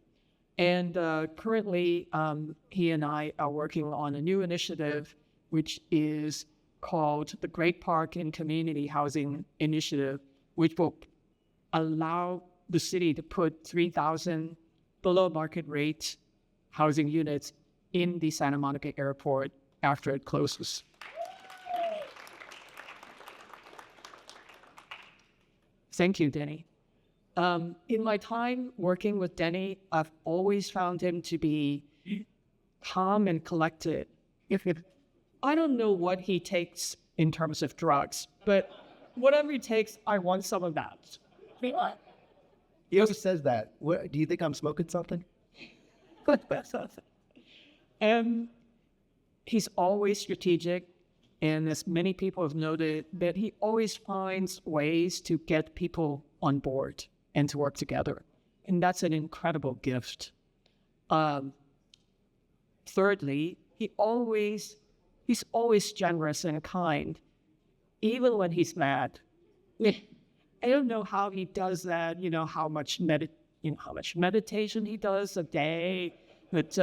S22: and currently he and I are working on a new initiative which is called the Great Park and Community Housing Initiative, which will allow the city to put 3,000 below market rate housing units in the Santa Monica airport after it closes. Thank you, Denny. In my time working with Denny, I've always found him to be calm and collected. I don't know what he takes in terms of drugs, but whatever he takes, I want some of that.
S1: He also says that. What, do you think I'm smoking something?
S22: And he's always strategic, and as many people have noted, that he always finds ways to get people on board and to work together. And that's an incredible gift. Thirdly, he's always generous and kind, even when he's mad. I don't know how he does that, how much meditation he does a day, but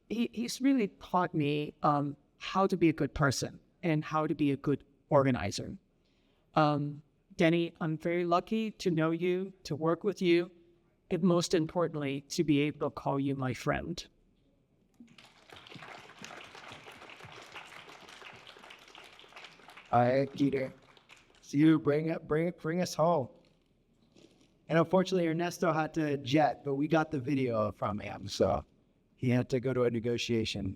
S22: he's really taught me how to be a good person and how to be a good organizer. Denny, I'm very lucky to know you, to work with you, and most importantly, to be able to call you my friend.
S1: All right, Peter. So you bring us home. And unfortunately, Ernesto had to jet, but we got the video from him, so he had to go to a negotiation.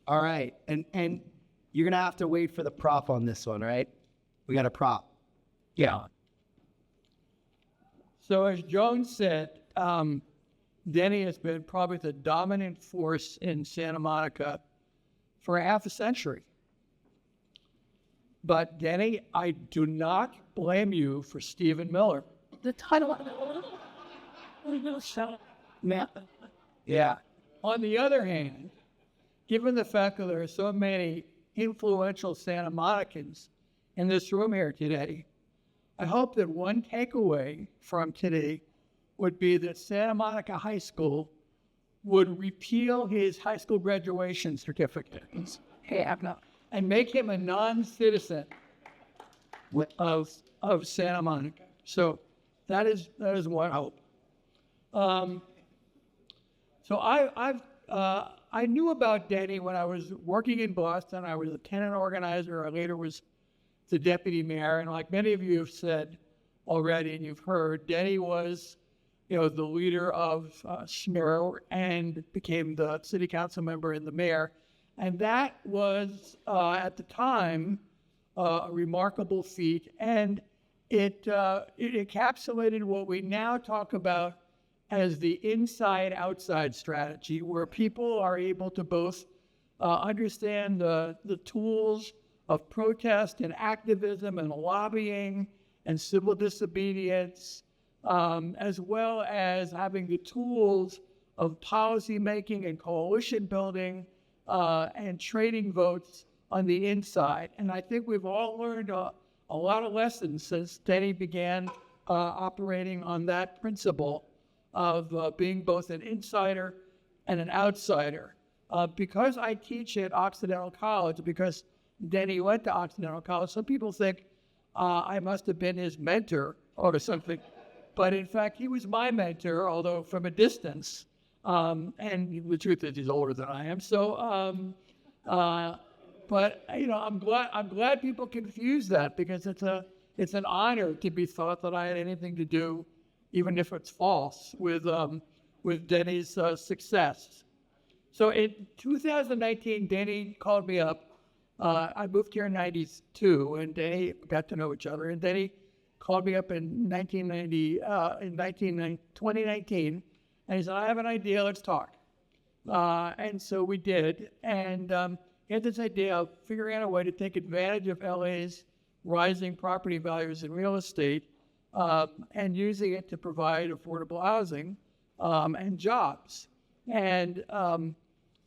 S1: All right, and you're gonna have to wait for the prop on this one, right? We got a prop.
S19: Yeah. So as Joan said, Denny has been probably the dominant force in Santa Monica for half a century. But Denny, I do not blame you for Stephen Miller.
S22: The title.
S19: Yeah. On the other hand, given the fact that there are so many influential Santa Monicans in this room here today, I hope that one takeaway from today would be that Santa Monica High School would repeal his high school graduation certificate and make him a non-citizen of Santa Monica. So that is one hope. So I knew about Denny when I was working in Boston. I was a tenant organizer. I later was the deputy mayor. And like many of you have said already, and you've heard, Denny was, the leader of SMER and became the city council member and the mayor. And that was, at the time, a remarkable feat. And it encapsulated what we now talk about as the inside-outside strategy, where people are able to both understand the tools of protest and activism and lobbying and civil disobedience, as well as having the tools of policy making and coalition building and trading votes on the inside. And I think we've all learned a lot of lessons since Denny began operating on that principle of being both an insider and an outsider. Because I teach at Occidental College, because Denny went to Occidental College, some people think I must have been his mentor or something. But in fact, he was my mentor, although from a distance. And the truth is, he's older than I am. So, but you know, I'm glad people confuse that, because it's an honor to be thought that I had anything to do, even if it's false, with Denny's success. So in 2019, Denny called me up. I moved here in '92, and Denny got to know each other. And Denny called me up in 2019, and he said, "I have an idea. Let's talk." And so we did. And he had this idea of figuring out a way to take advantage of LA's rising property values in real estate and using it to provide affordable housing and jobs. And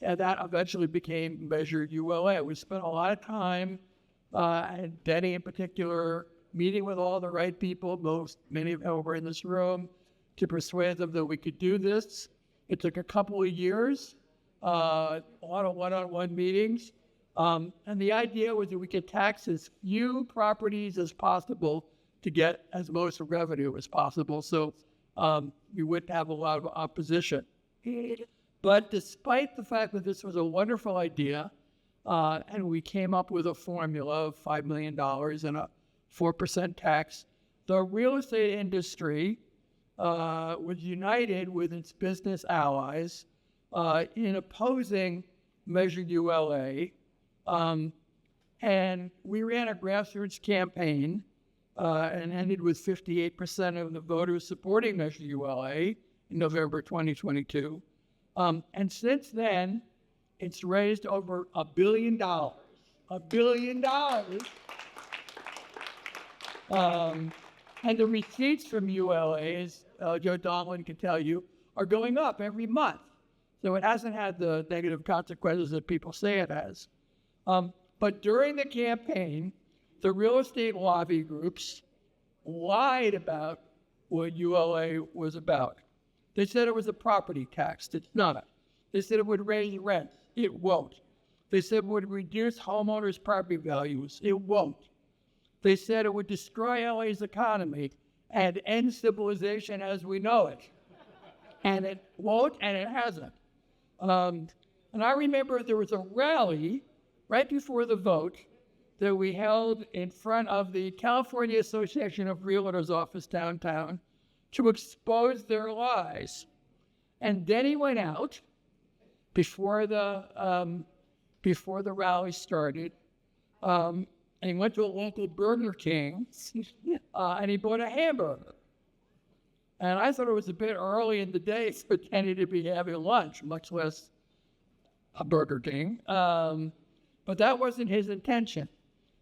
S19: that eventually became Measure ULA. We spent a lot of time, and Denny in particular, meeting with all the right people, many of whom were in this room, to persuade them that we could do this. It took a couple of years, a lot of one-on-one meetings. And the idea was that we could tax as few properties as possible to get as most revenue as possible, so we wouldn't have a lot of opposition. But despite the fact that this was a wonderful idea, and we came up with a formula of $5 million and a 4% tax, the real estate industry was united with its business allies in opposing Measure ULA. And we ran a grassroots campaign and ended with 58% of the voters supporting Measure ULA in November 2022. And since then, it's raised over $1 billion. $1 billion. And the receipts from ULA, as Joe Donlan can tell you, are going up every month. So it hasn't had the negative consequences that people say it has. But during the campaign, the real estate lobby groups lied about what ULA was about. They said it was a property tax. It's not. They said it would raise rent. It won't. They said it would reduce homeowners' property values. It won't. They said it would destroy LA's economy and end civilization as we know it. And it won't, and it hasn't. And I remember there was a rally right before the vote that we held in front of the California Association of Realtors office downtown to expose their lies. And Denny went out before the rally started, and he went to a local Burger King, and he bought a hamburger. And I thought it was a bit early in the day for Denny to be having lunch, much less a Burger King. But that wasn't his intention.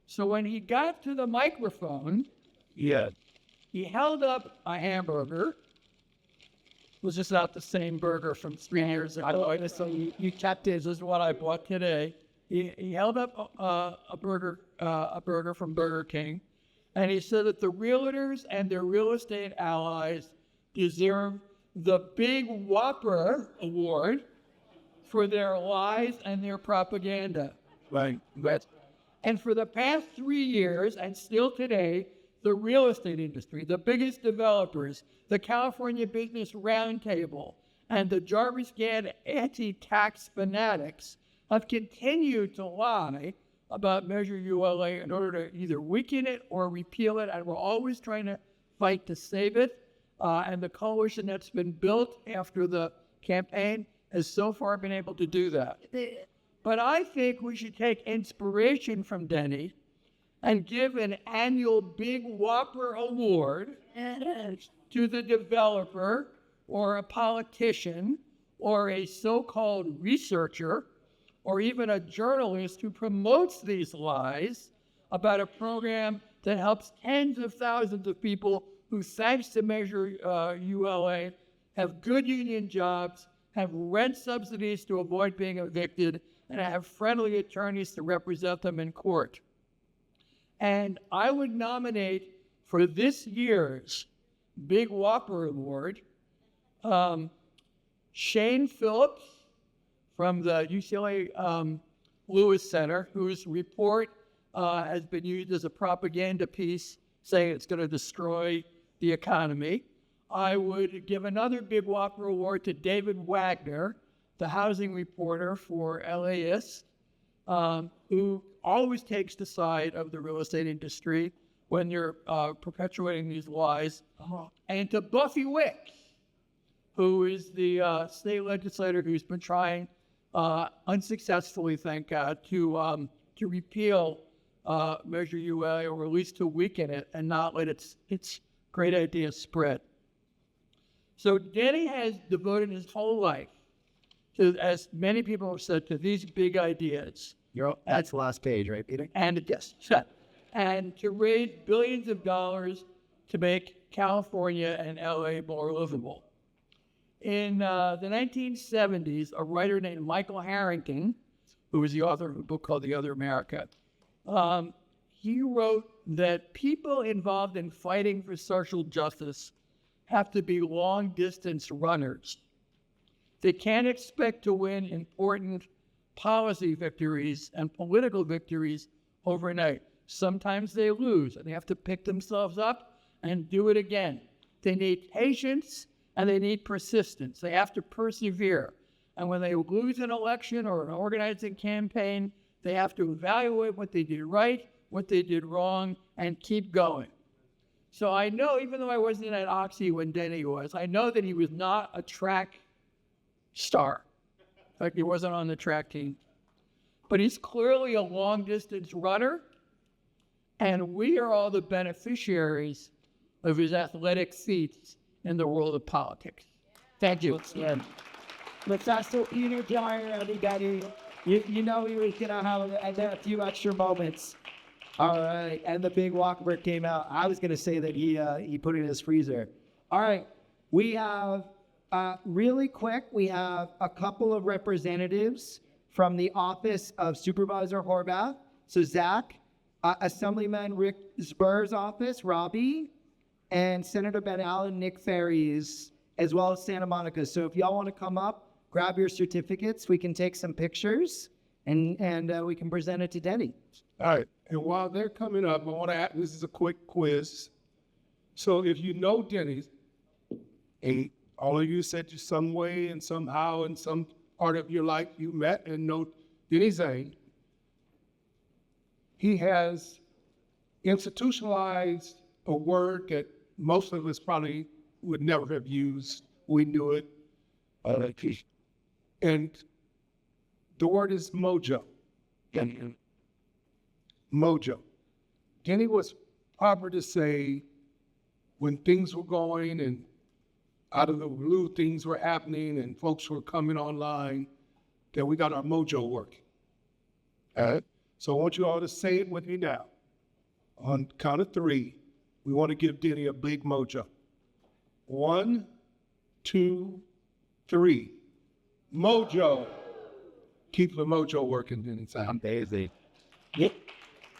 S19: So when he got to the microphone, he held up a hamburger. It was just not the same burger from 3 years ago. So you kept it. This is what I bought today. He held up a burger from Burger King, and he said that the realtors and their real estate allies deserve the Big Whopper Award for their lies and their propaganda. Right. And for the past 3 years, and still today, the real estate industry, the biggest developers, the California Business Roundtable, and the Jarvis Gann anti-tax fanatics have continued to lie about Measure ULA in order to either weaken it or repeal it, and we're always trying to fight to save it. And the coalition that's been built after the campaign has so far been able to do that. But I think we should take inspiration from Denny and give an annual Big Whopper Award to the developer or a politician or a so-called researcher or even a journalist who promotes these lies about a program that helps tens of thousands of people who, thanks to Measure ULA, have good union jobs, have rent subsidies to avoid being evicted, and have friendly attorneys to represent them in court. And I would nominate for this year's Big Whopper Award Shane Phillips from the UCLA Lewis Center, whose report has been used as a propaganda piece saying it's going to destroy the economy. I would give another Big Whopper award to David Wagner, the housing reporter for LAist, who always takes the side of the real estate industry when you're perpetuating these lies. And to Buffy Wicks, who is the state legislator who's been trying, unsuccessfully, thank God, to repeal Measure UA, or at least to weaken it and not let its great ideas spread. So Denny has devoted his whole life to, as many people have said, to these big ideas.
S1: That's the last page, right, Peter?
S19: And yes, and to raise billions of dollars to make California and LA more livable. In the 1970s, a writer named Michael Harrington, who was the author of a book called The Other America, he wrote that people involved in fighting for social justice have to be long-distance runners. They can't expect to win important policy victories and political victories overnight. Sometimes they lose, and they have to pick themselves up and do it again. They need patience, and they need persistence. They have to persevere. And when they lose an election or an organizing campaign, they have to evaluate what they did right, what they did wrong, and keep going. So I know, even though I wasn't at Oxy when Denny was, I know that he was not a track star. Like, he wasn't on the track team. But he's clearly a long-distance runner, and we are all the beneficiaries of his athletic feats in the world of politics. Thank you.
S4: Let's also Peter Dyer, everybody. You know he was gonna have a few extra moments. All right, and the Big Whopper came out. I was gonna say that he put it in his freezer. All right, we have really quick. We have a couple of representatives from the office of Supervisor Horvath. So Zach, Assemblyman Rick Spur's office, Robbie, and Senator Ben Allen, Nick Ferries, as well as Santa Monica. So if y'all want to come up, grab your certificates. We can take some pictures, and we can present it to Denny.
S2: All right, and while they're coming up, I want to add, this is a quick quiz. So if you know Denny, and all of you said you some way and somehow in some part of your life you met and know Denny Zane, he has institutionalized a word that most of us probably would never have used. We knew it. And the word is mojo. Mojo. Denny was proper to say when things were going and out of the blue things were happening and folks were coming online, that we got our mojo working. All right? So I want you all to say it with me now. On count of three, we want to give Denny a big mojo. 1, 2, 3. Mojo. Keep the mojo working, Denny.
S4: Amazing. Yeah.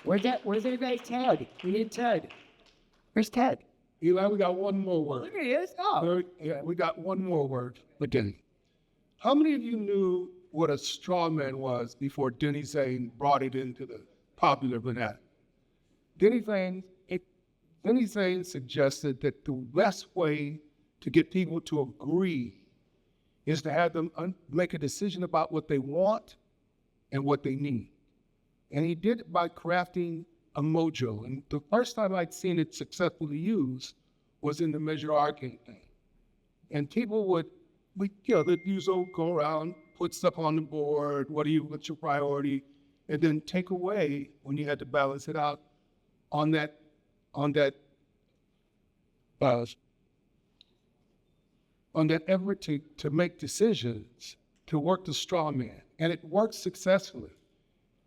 S4: Where's everybody Ted? We need Ted. Where's Ted?
S2: Eli, we got one more word.
S4: There he is. Oh.
S2: Yeah, we got one more word with Denny. How many of you knew what a straw man was before Denny Zane brought it into the popular vernacular? Denny Zane suggested that the best way to get people to agree is to have them make a decision about what they want and what they need. And he did it by crafting a mojo. And the first time I'd seen it successfully used was in the Measure R campaign. And people would, they'd use go around, put stuff on the board, what's your priority, and then take away when you had to balance it out on that effort to make decisions, to work the straw man. And it worked successfully.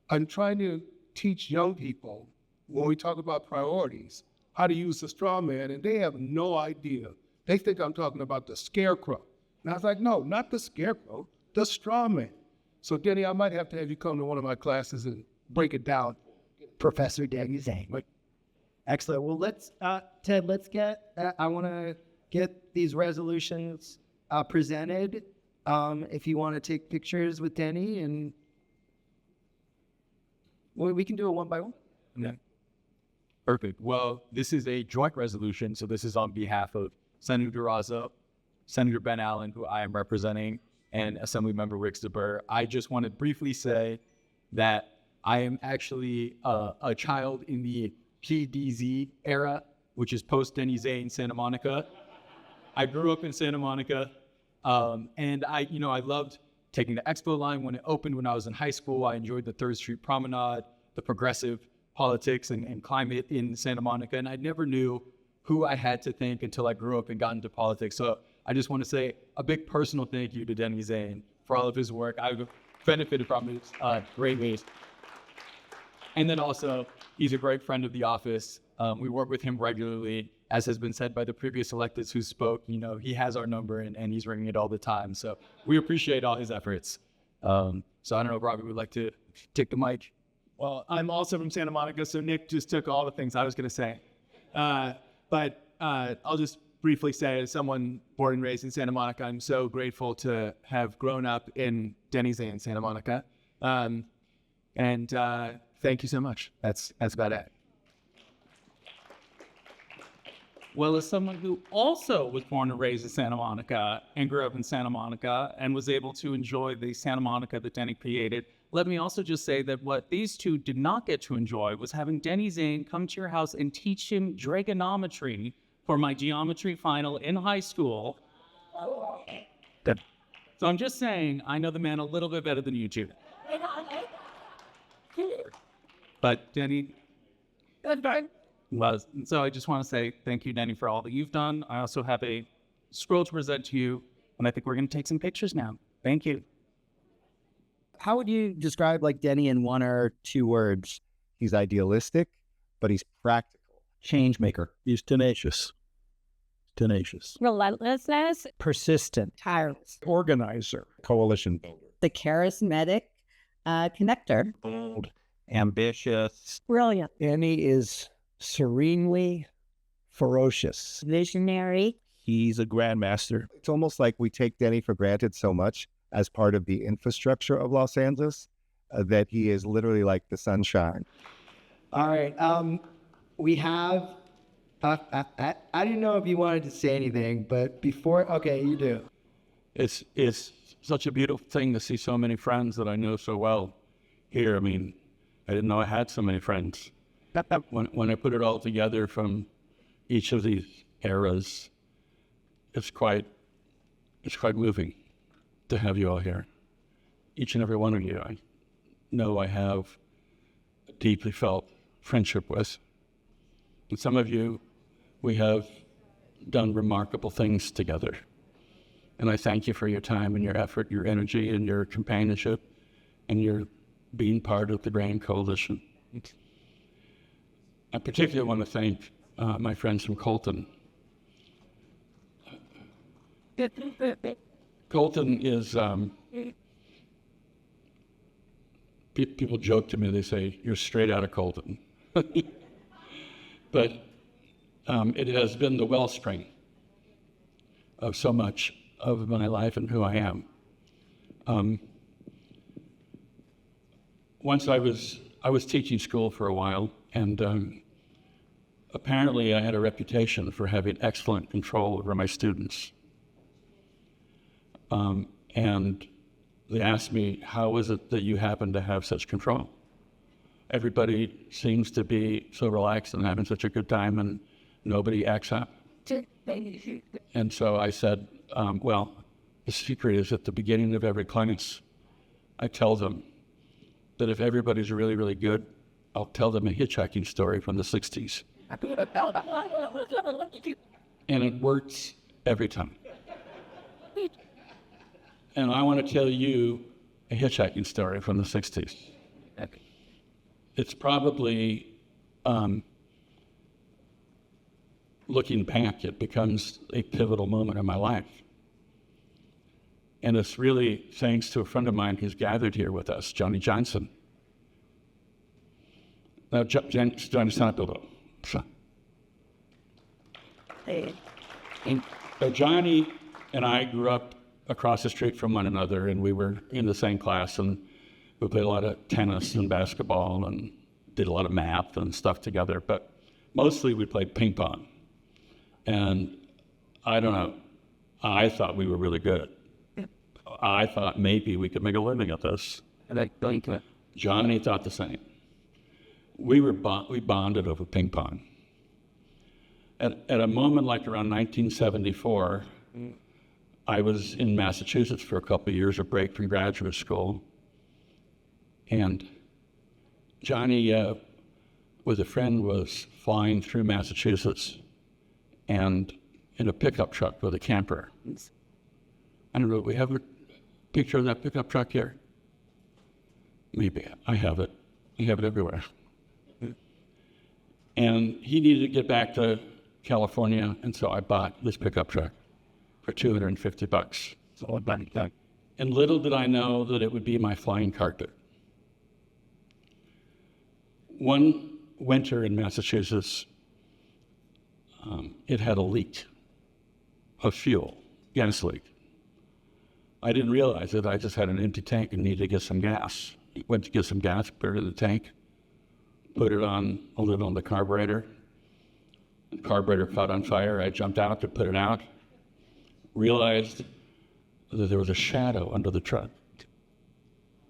S2: I'm trying to teach young people, when we talk about priorities, how to use the straw man, and they have no idea. They think I'm talking about the scarecrow. And I was like, no, not the scarecrow, the straw man. So Denny, I might have to have you come to one of my classes and break it down.
S4: Professor Denny Zane.
S1: Excellent. Well, Ted, I want to get these resolutions presented.
S4: if you want to take pictures with Denny, and we can do it one by one.
S9: Yeah. Perfect. Well, this is a joint resolution, so this is on behalf of Senator Raza, Senator Ben Allen, who I am representing, and Assemblymember Rick Zaber. I just want to briefly say that I am actually a child in the PDZ era, which is post Denny Zane, Santa Monica. I grew up in Santa Monica, and I loved taking the Expo line when it opened when I was in high school. I enjoyed the 3rd Street Promenade, the progressive politics and climate in Santa Monica, and I never knew who I had to thank until I grew up and got into politics. So I just want to say a big personal thank you to Denny Zane for all of his work. I've benefited from it greatly. And then also, he's a great friend of the office. We work with him regularly, as has been said by the previous electeds who spoke. He has our number and he's ringing it all the time. So we appreciate all his efforts. So I don't know, Robbie would like to take the mic.
S2: Well, I'm also from Santa Monica, so Nick just took all the things I was going to say. But I'll just briefly say, as someone born and raised in Santa Monica, I'm so grateful to have grown up in Denny Zane, Santa Monica. And thank you so much. That's about it.
S10: Well, as someone who also was born and raised in Santa Monica and grew up in Santa Monica and was able to enjoy the Santa Monica that Denny created, let me also just say that what these two did not get to enjoy was having Denny Zane come to your house and teach him trigonometry for my geometry final in high school. So I'm just saying, I know the man a little bit better than you two. But Denny, was. So I just want to say thank you, Denny, for all that you've done. I also have a scroll to present to you, and I think we're going to take some pictures now. Thank you.
S1: How would you describe Denny in 1 or 2 words?
S8: He's idealistic, but he's practical.
S5: Change maker. He's tenacious.
S7: Relentlessness.
S1: Persistent.
S7: Tireless.
S2: Organizer.
S8: Coalition builder.
S7: The charismatic connector.
S11: Bold. Ambitious.
S7: Brilliant.
S1: Denny is serenely ferocious.
S7: Visionary.
S8: He's a grandmaster. It's almost like we take Denny for granted so much as part of the infrastructure of Los Angeles that he is literally like the sunshine.
S4: All right. We have, I didn't know if you wanted to say anything, but before, okay, you do.
S10: It's such a beautiful thing to see so many friends that I know so well here. I mean, I didn't know I had so many friends. When I put it all together from each of these eras, it's quite moving to have you all here. Each and every one of you, I know I have a deeply felt friendship with. And some of you, we have done remarkable things together. And I thank you for your time and your effort, your energy, and your companionship, and your being part of the Grand Coalition. I particularly want to thank my friends from Colton. Colton is, people joke to me, they say, you're straight out of Colton. But it has been the wellspring of so much of my life and who I am. Once I was teaching school for a while, and apparently I had a reputation for having excellent control over my students. And they asked me, how is it that you happen to have such control? Everybody seems to be so relaxed and having such a good time, and nobody acts up. And so I said, well, the secret is at the beginning of every class, I tell them that if everybody's really, really good, I'll tell them a hitchhiking story from the 60s. And it works every time. And I want to tell you a hitchhiking story from the 60s. It's probably, looking back, it becomes a pivotal moment in my life. And it's really thanks to a friend of mine who's gathered here with us, Johnny Johnson. Now, Johnny, stand up a little. Johnny and I grew up across the street from one another, and we were in the same class, and we played a lot of tennis and basketball and did a lot of math and stuff together, but mostly we played ping pong. And I don't know, I thought we were really good. I thought maybe we could make a living at this. Johnny thought the same. We bonded over ping pong. At a moment like around 1974, I was in Massachusetts for a couple of years, a break from graduate school. And Johnny, with a friend, was flying through Massachusetts and in a pickup truck with a camper. I don't know, we have a picture of that pickup truck here? Maybe, I have it. We have it everywhere. And he needed to get back to California, and so I bought this pickup truck for $250. And little did I know that it would be my flying carpet. One winter in Massachusetts, it had a leak of fuel, gas leak. I didn't realize it. I just had an empty tank and needed to get some gas. Went to get some gas, put it in the tank, put it on a lid on the carburetor. The carburetor caught on fire. I jumped out to put it out, realized that there was a shadow under the truck.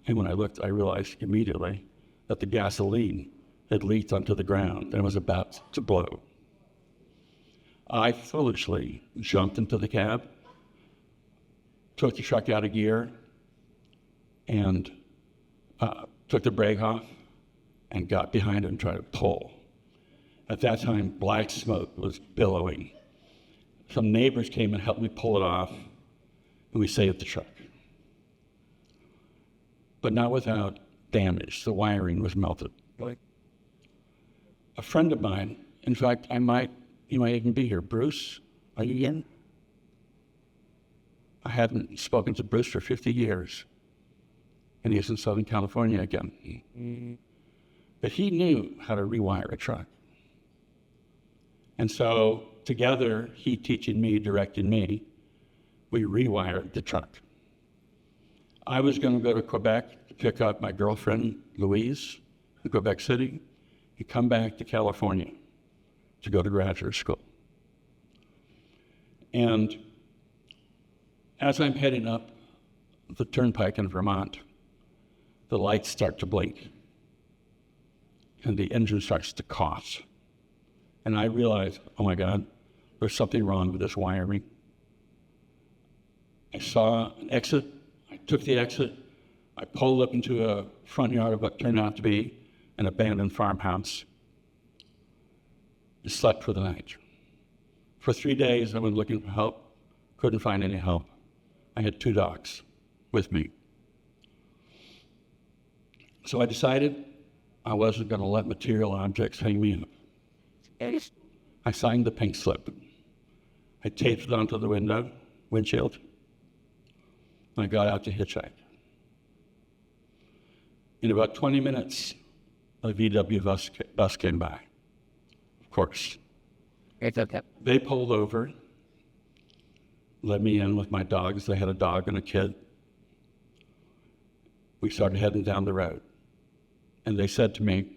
S10: And when I looked, I realized immediately that the gasoline had leaked onto the ground and was about to blow. I foolishly jumped into the cab, took the truck out of gear, and took the brake off and got behind it and tried to pull. At that time, black smoke was billowing. Some neighbors came and helped me pull it off, and we saved the truck. But not without damage. The wiring was melted. A friend of mine, in fact, you might even be here. Bruce, are you in? I hadn't spoken to Bruce for 50 years, and he's in Southern California again. But he knew how to rewire a truck. And so together, he teaching me, directing me, we rewired the truck. I was going to go to Quebec to pick up my girlfriend, Louise, in Quebec City, and come back to California to go to graduate school. And as I'm heading up the turnpike in Vermont, the lights start to blink, and the engine starts to cough. And I realize, oh my God, there's something wrong with this wiring. I saw an exit, I took the exit, I pulled up into a front yard of what turned out to be an abandoned farmhouse, and slept for the night. For 3 days, I went looking for help, couldn't find any help. I had 2 dogs with me. So I decided I wasn't going to let material objects hang me up. I signed the pink slip. I taped it onto the windshield, and I got out to hitchhike. In about 20 minutes, a VW bus came by. Of course. They pulled over, let me in with my dogs. They had a dog and a kid. We started heading down the road. And they said to me,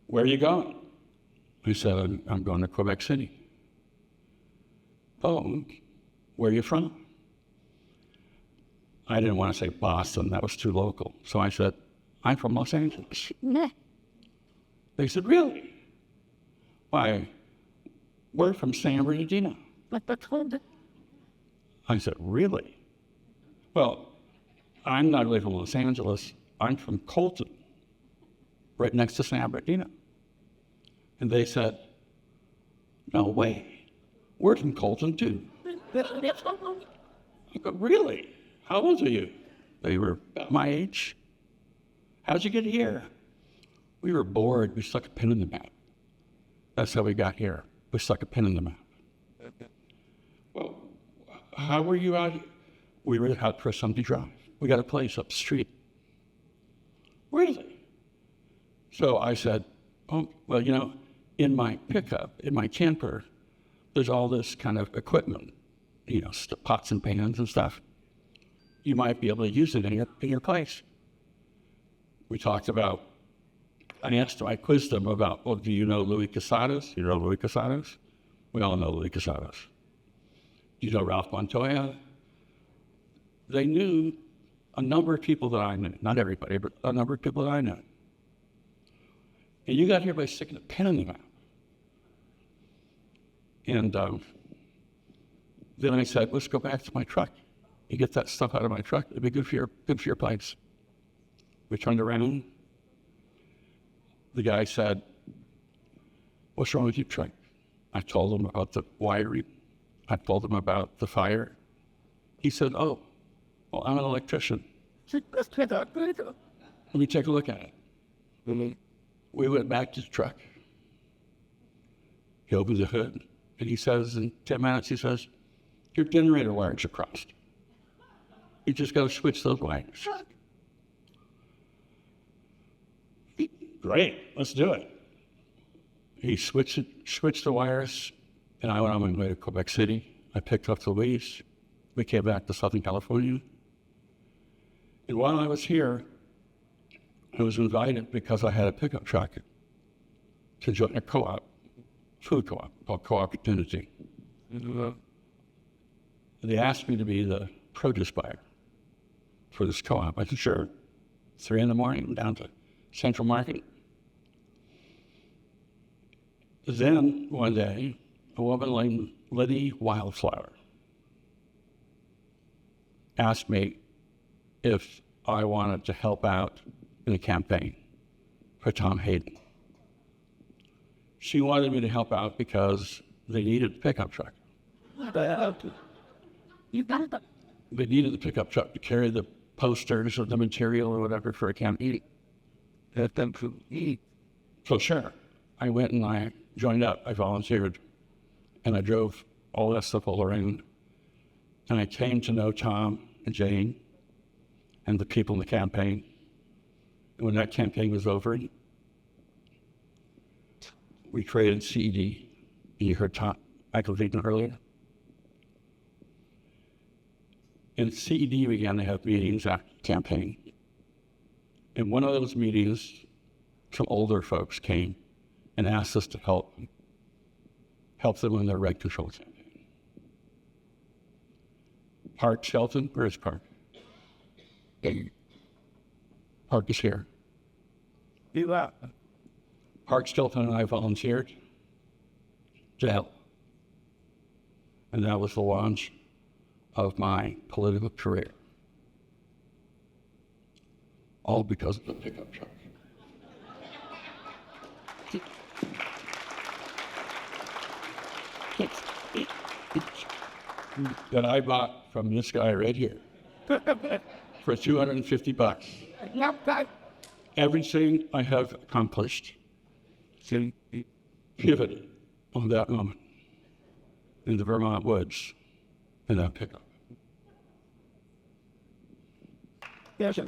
S10: "Where are you going?" I said, I'm going to Quebec City. "Oh, where are you from?" I didn't want to say Boston, that was too local. So I said, "I'm from Los Angeles." They said, "Really?" "Why, we're from San Bernardino." I said, "Really?" "Well, I'm not really from Los Angeles. I'm from Colton, right next to San Bernardino." And they said, "No way, we're from Colton too." I go, "Really? How old are you?" They were about my age. "How'd you get here?" "We were bored, we stuck a pin in the map." That's how we got here. We stuck a pin in the map. "Well, how were you out?" "We were out for a Sunday drive. We got a place up the street." "Really?" So I said, "Oh, well, in my pickup, in my camper, there's all this kind of equipment. pots and pans and stuff, you might be able to use it in your place. We talked about, I quizzed them about, well, do you know Louis Casados? You know Louis Casados? We all know Louis Casados. Do you know Ralph Montoya? They knew a number of people that I knew. Not everybody, but a number of people that I knew. And you got here by sticking a pin in the map. And then I said, let's go back to my truck. You get that stuff out of my truck, it'd be good for your place. We turned around. The guy said, what's wrong with your truck? I told him about the wiring. I told him about the fire. He said, oh, well, I'm an electrician. Let me take a look at it. We went back to the truck. He opens the hood, and he says, in 10 minutes, he says, your generator wires are crossed. You just got to switch those wires. Great, let's do it. He switched the wires, and I went on my way to Quebec City. I picked up Louise. We came back to Southern California. And while I was here, I was invited because I had a pickup truck to join a co-op, food co-op, called Co-Opportunity. They asked me to be the produce buyer for this co-op. I said, sure. 3 a.m, down to Central Market. Then, one day, a woman named Liddy Wildflower asked me if I wanted to help out in a campaign for Tom Hayden. She wanted me to help out because they needed a pickup truck. They needed the pickup truck to carry the posters or the material or whatever for a campaign. So sure, I went and I joined up. I volunteered, and I drove all that stuff all around. And I came to know Tom and Jane and the people in the campaign. And when that campaign was over, we created CED. And you heard Michael Vegan earlier. And CED began to have meetings after the campaign. In one of those meetings, some older folks came and asked us to help them in their rent control campaign. Park Shelton, where is Park? Park is here. He left. Park Shelton and I volunteered to help. And that was the launch of my political career. All because of the pickup truck. That I bought from this guy right here for $250. Everything I have accomplished pivoted on that moment in the Vermont woods in that pickup. Yes,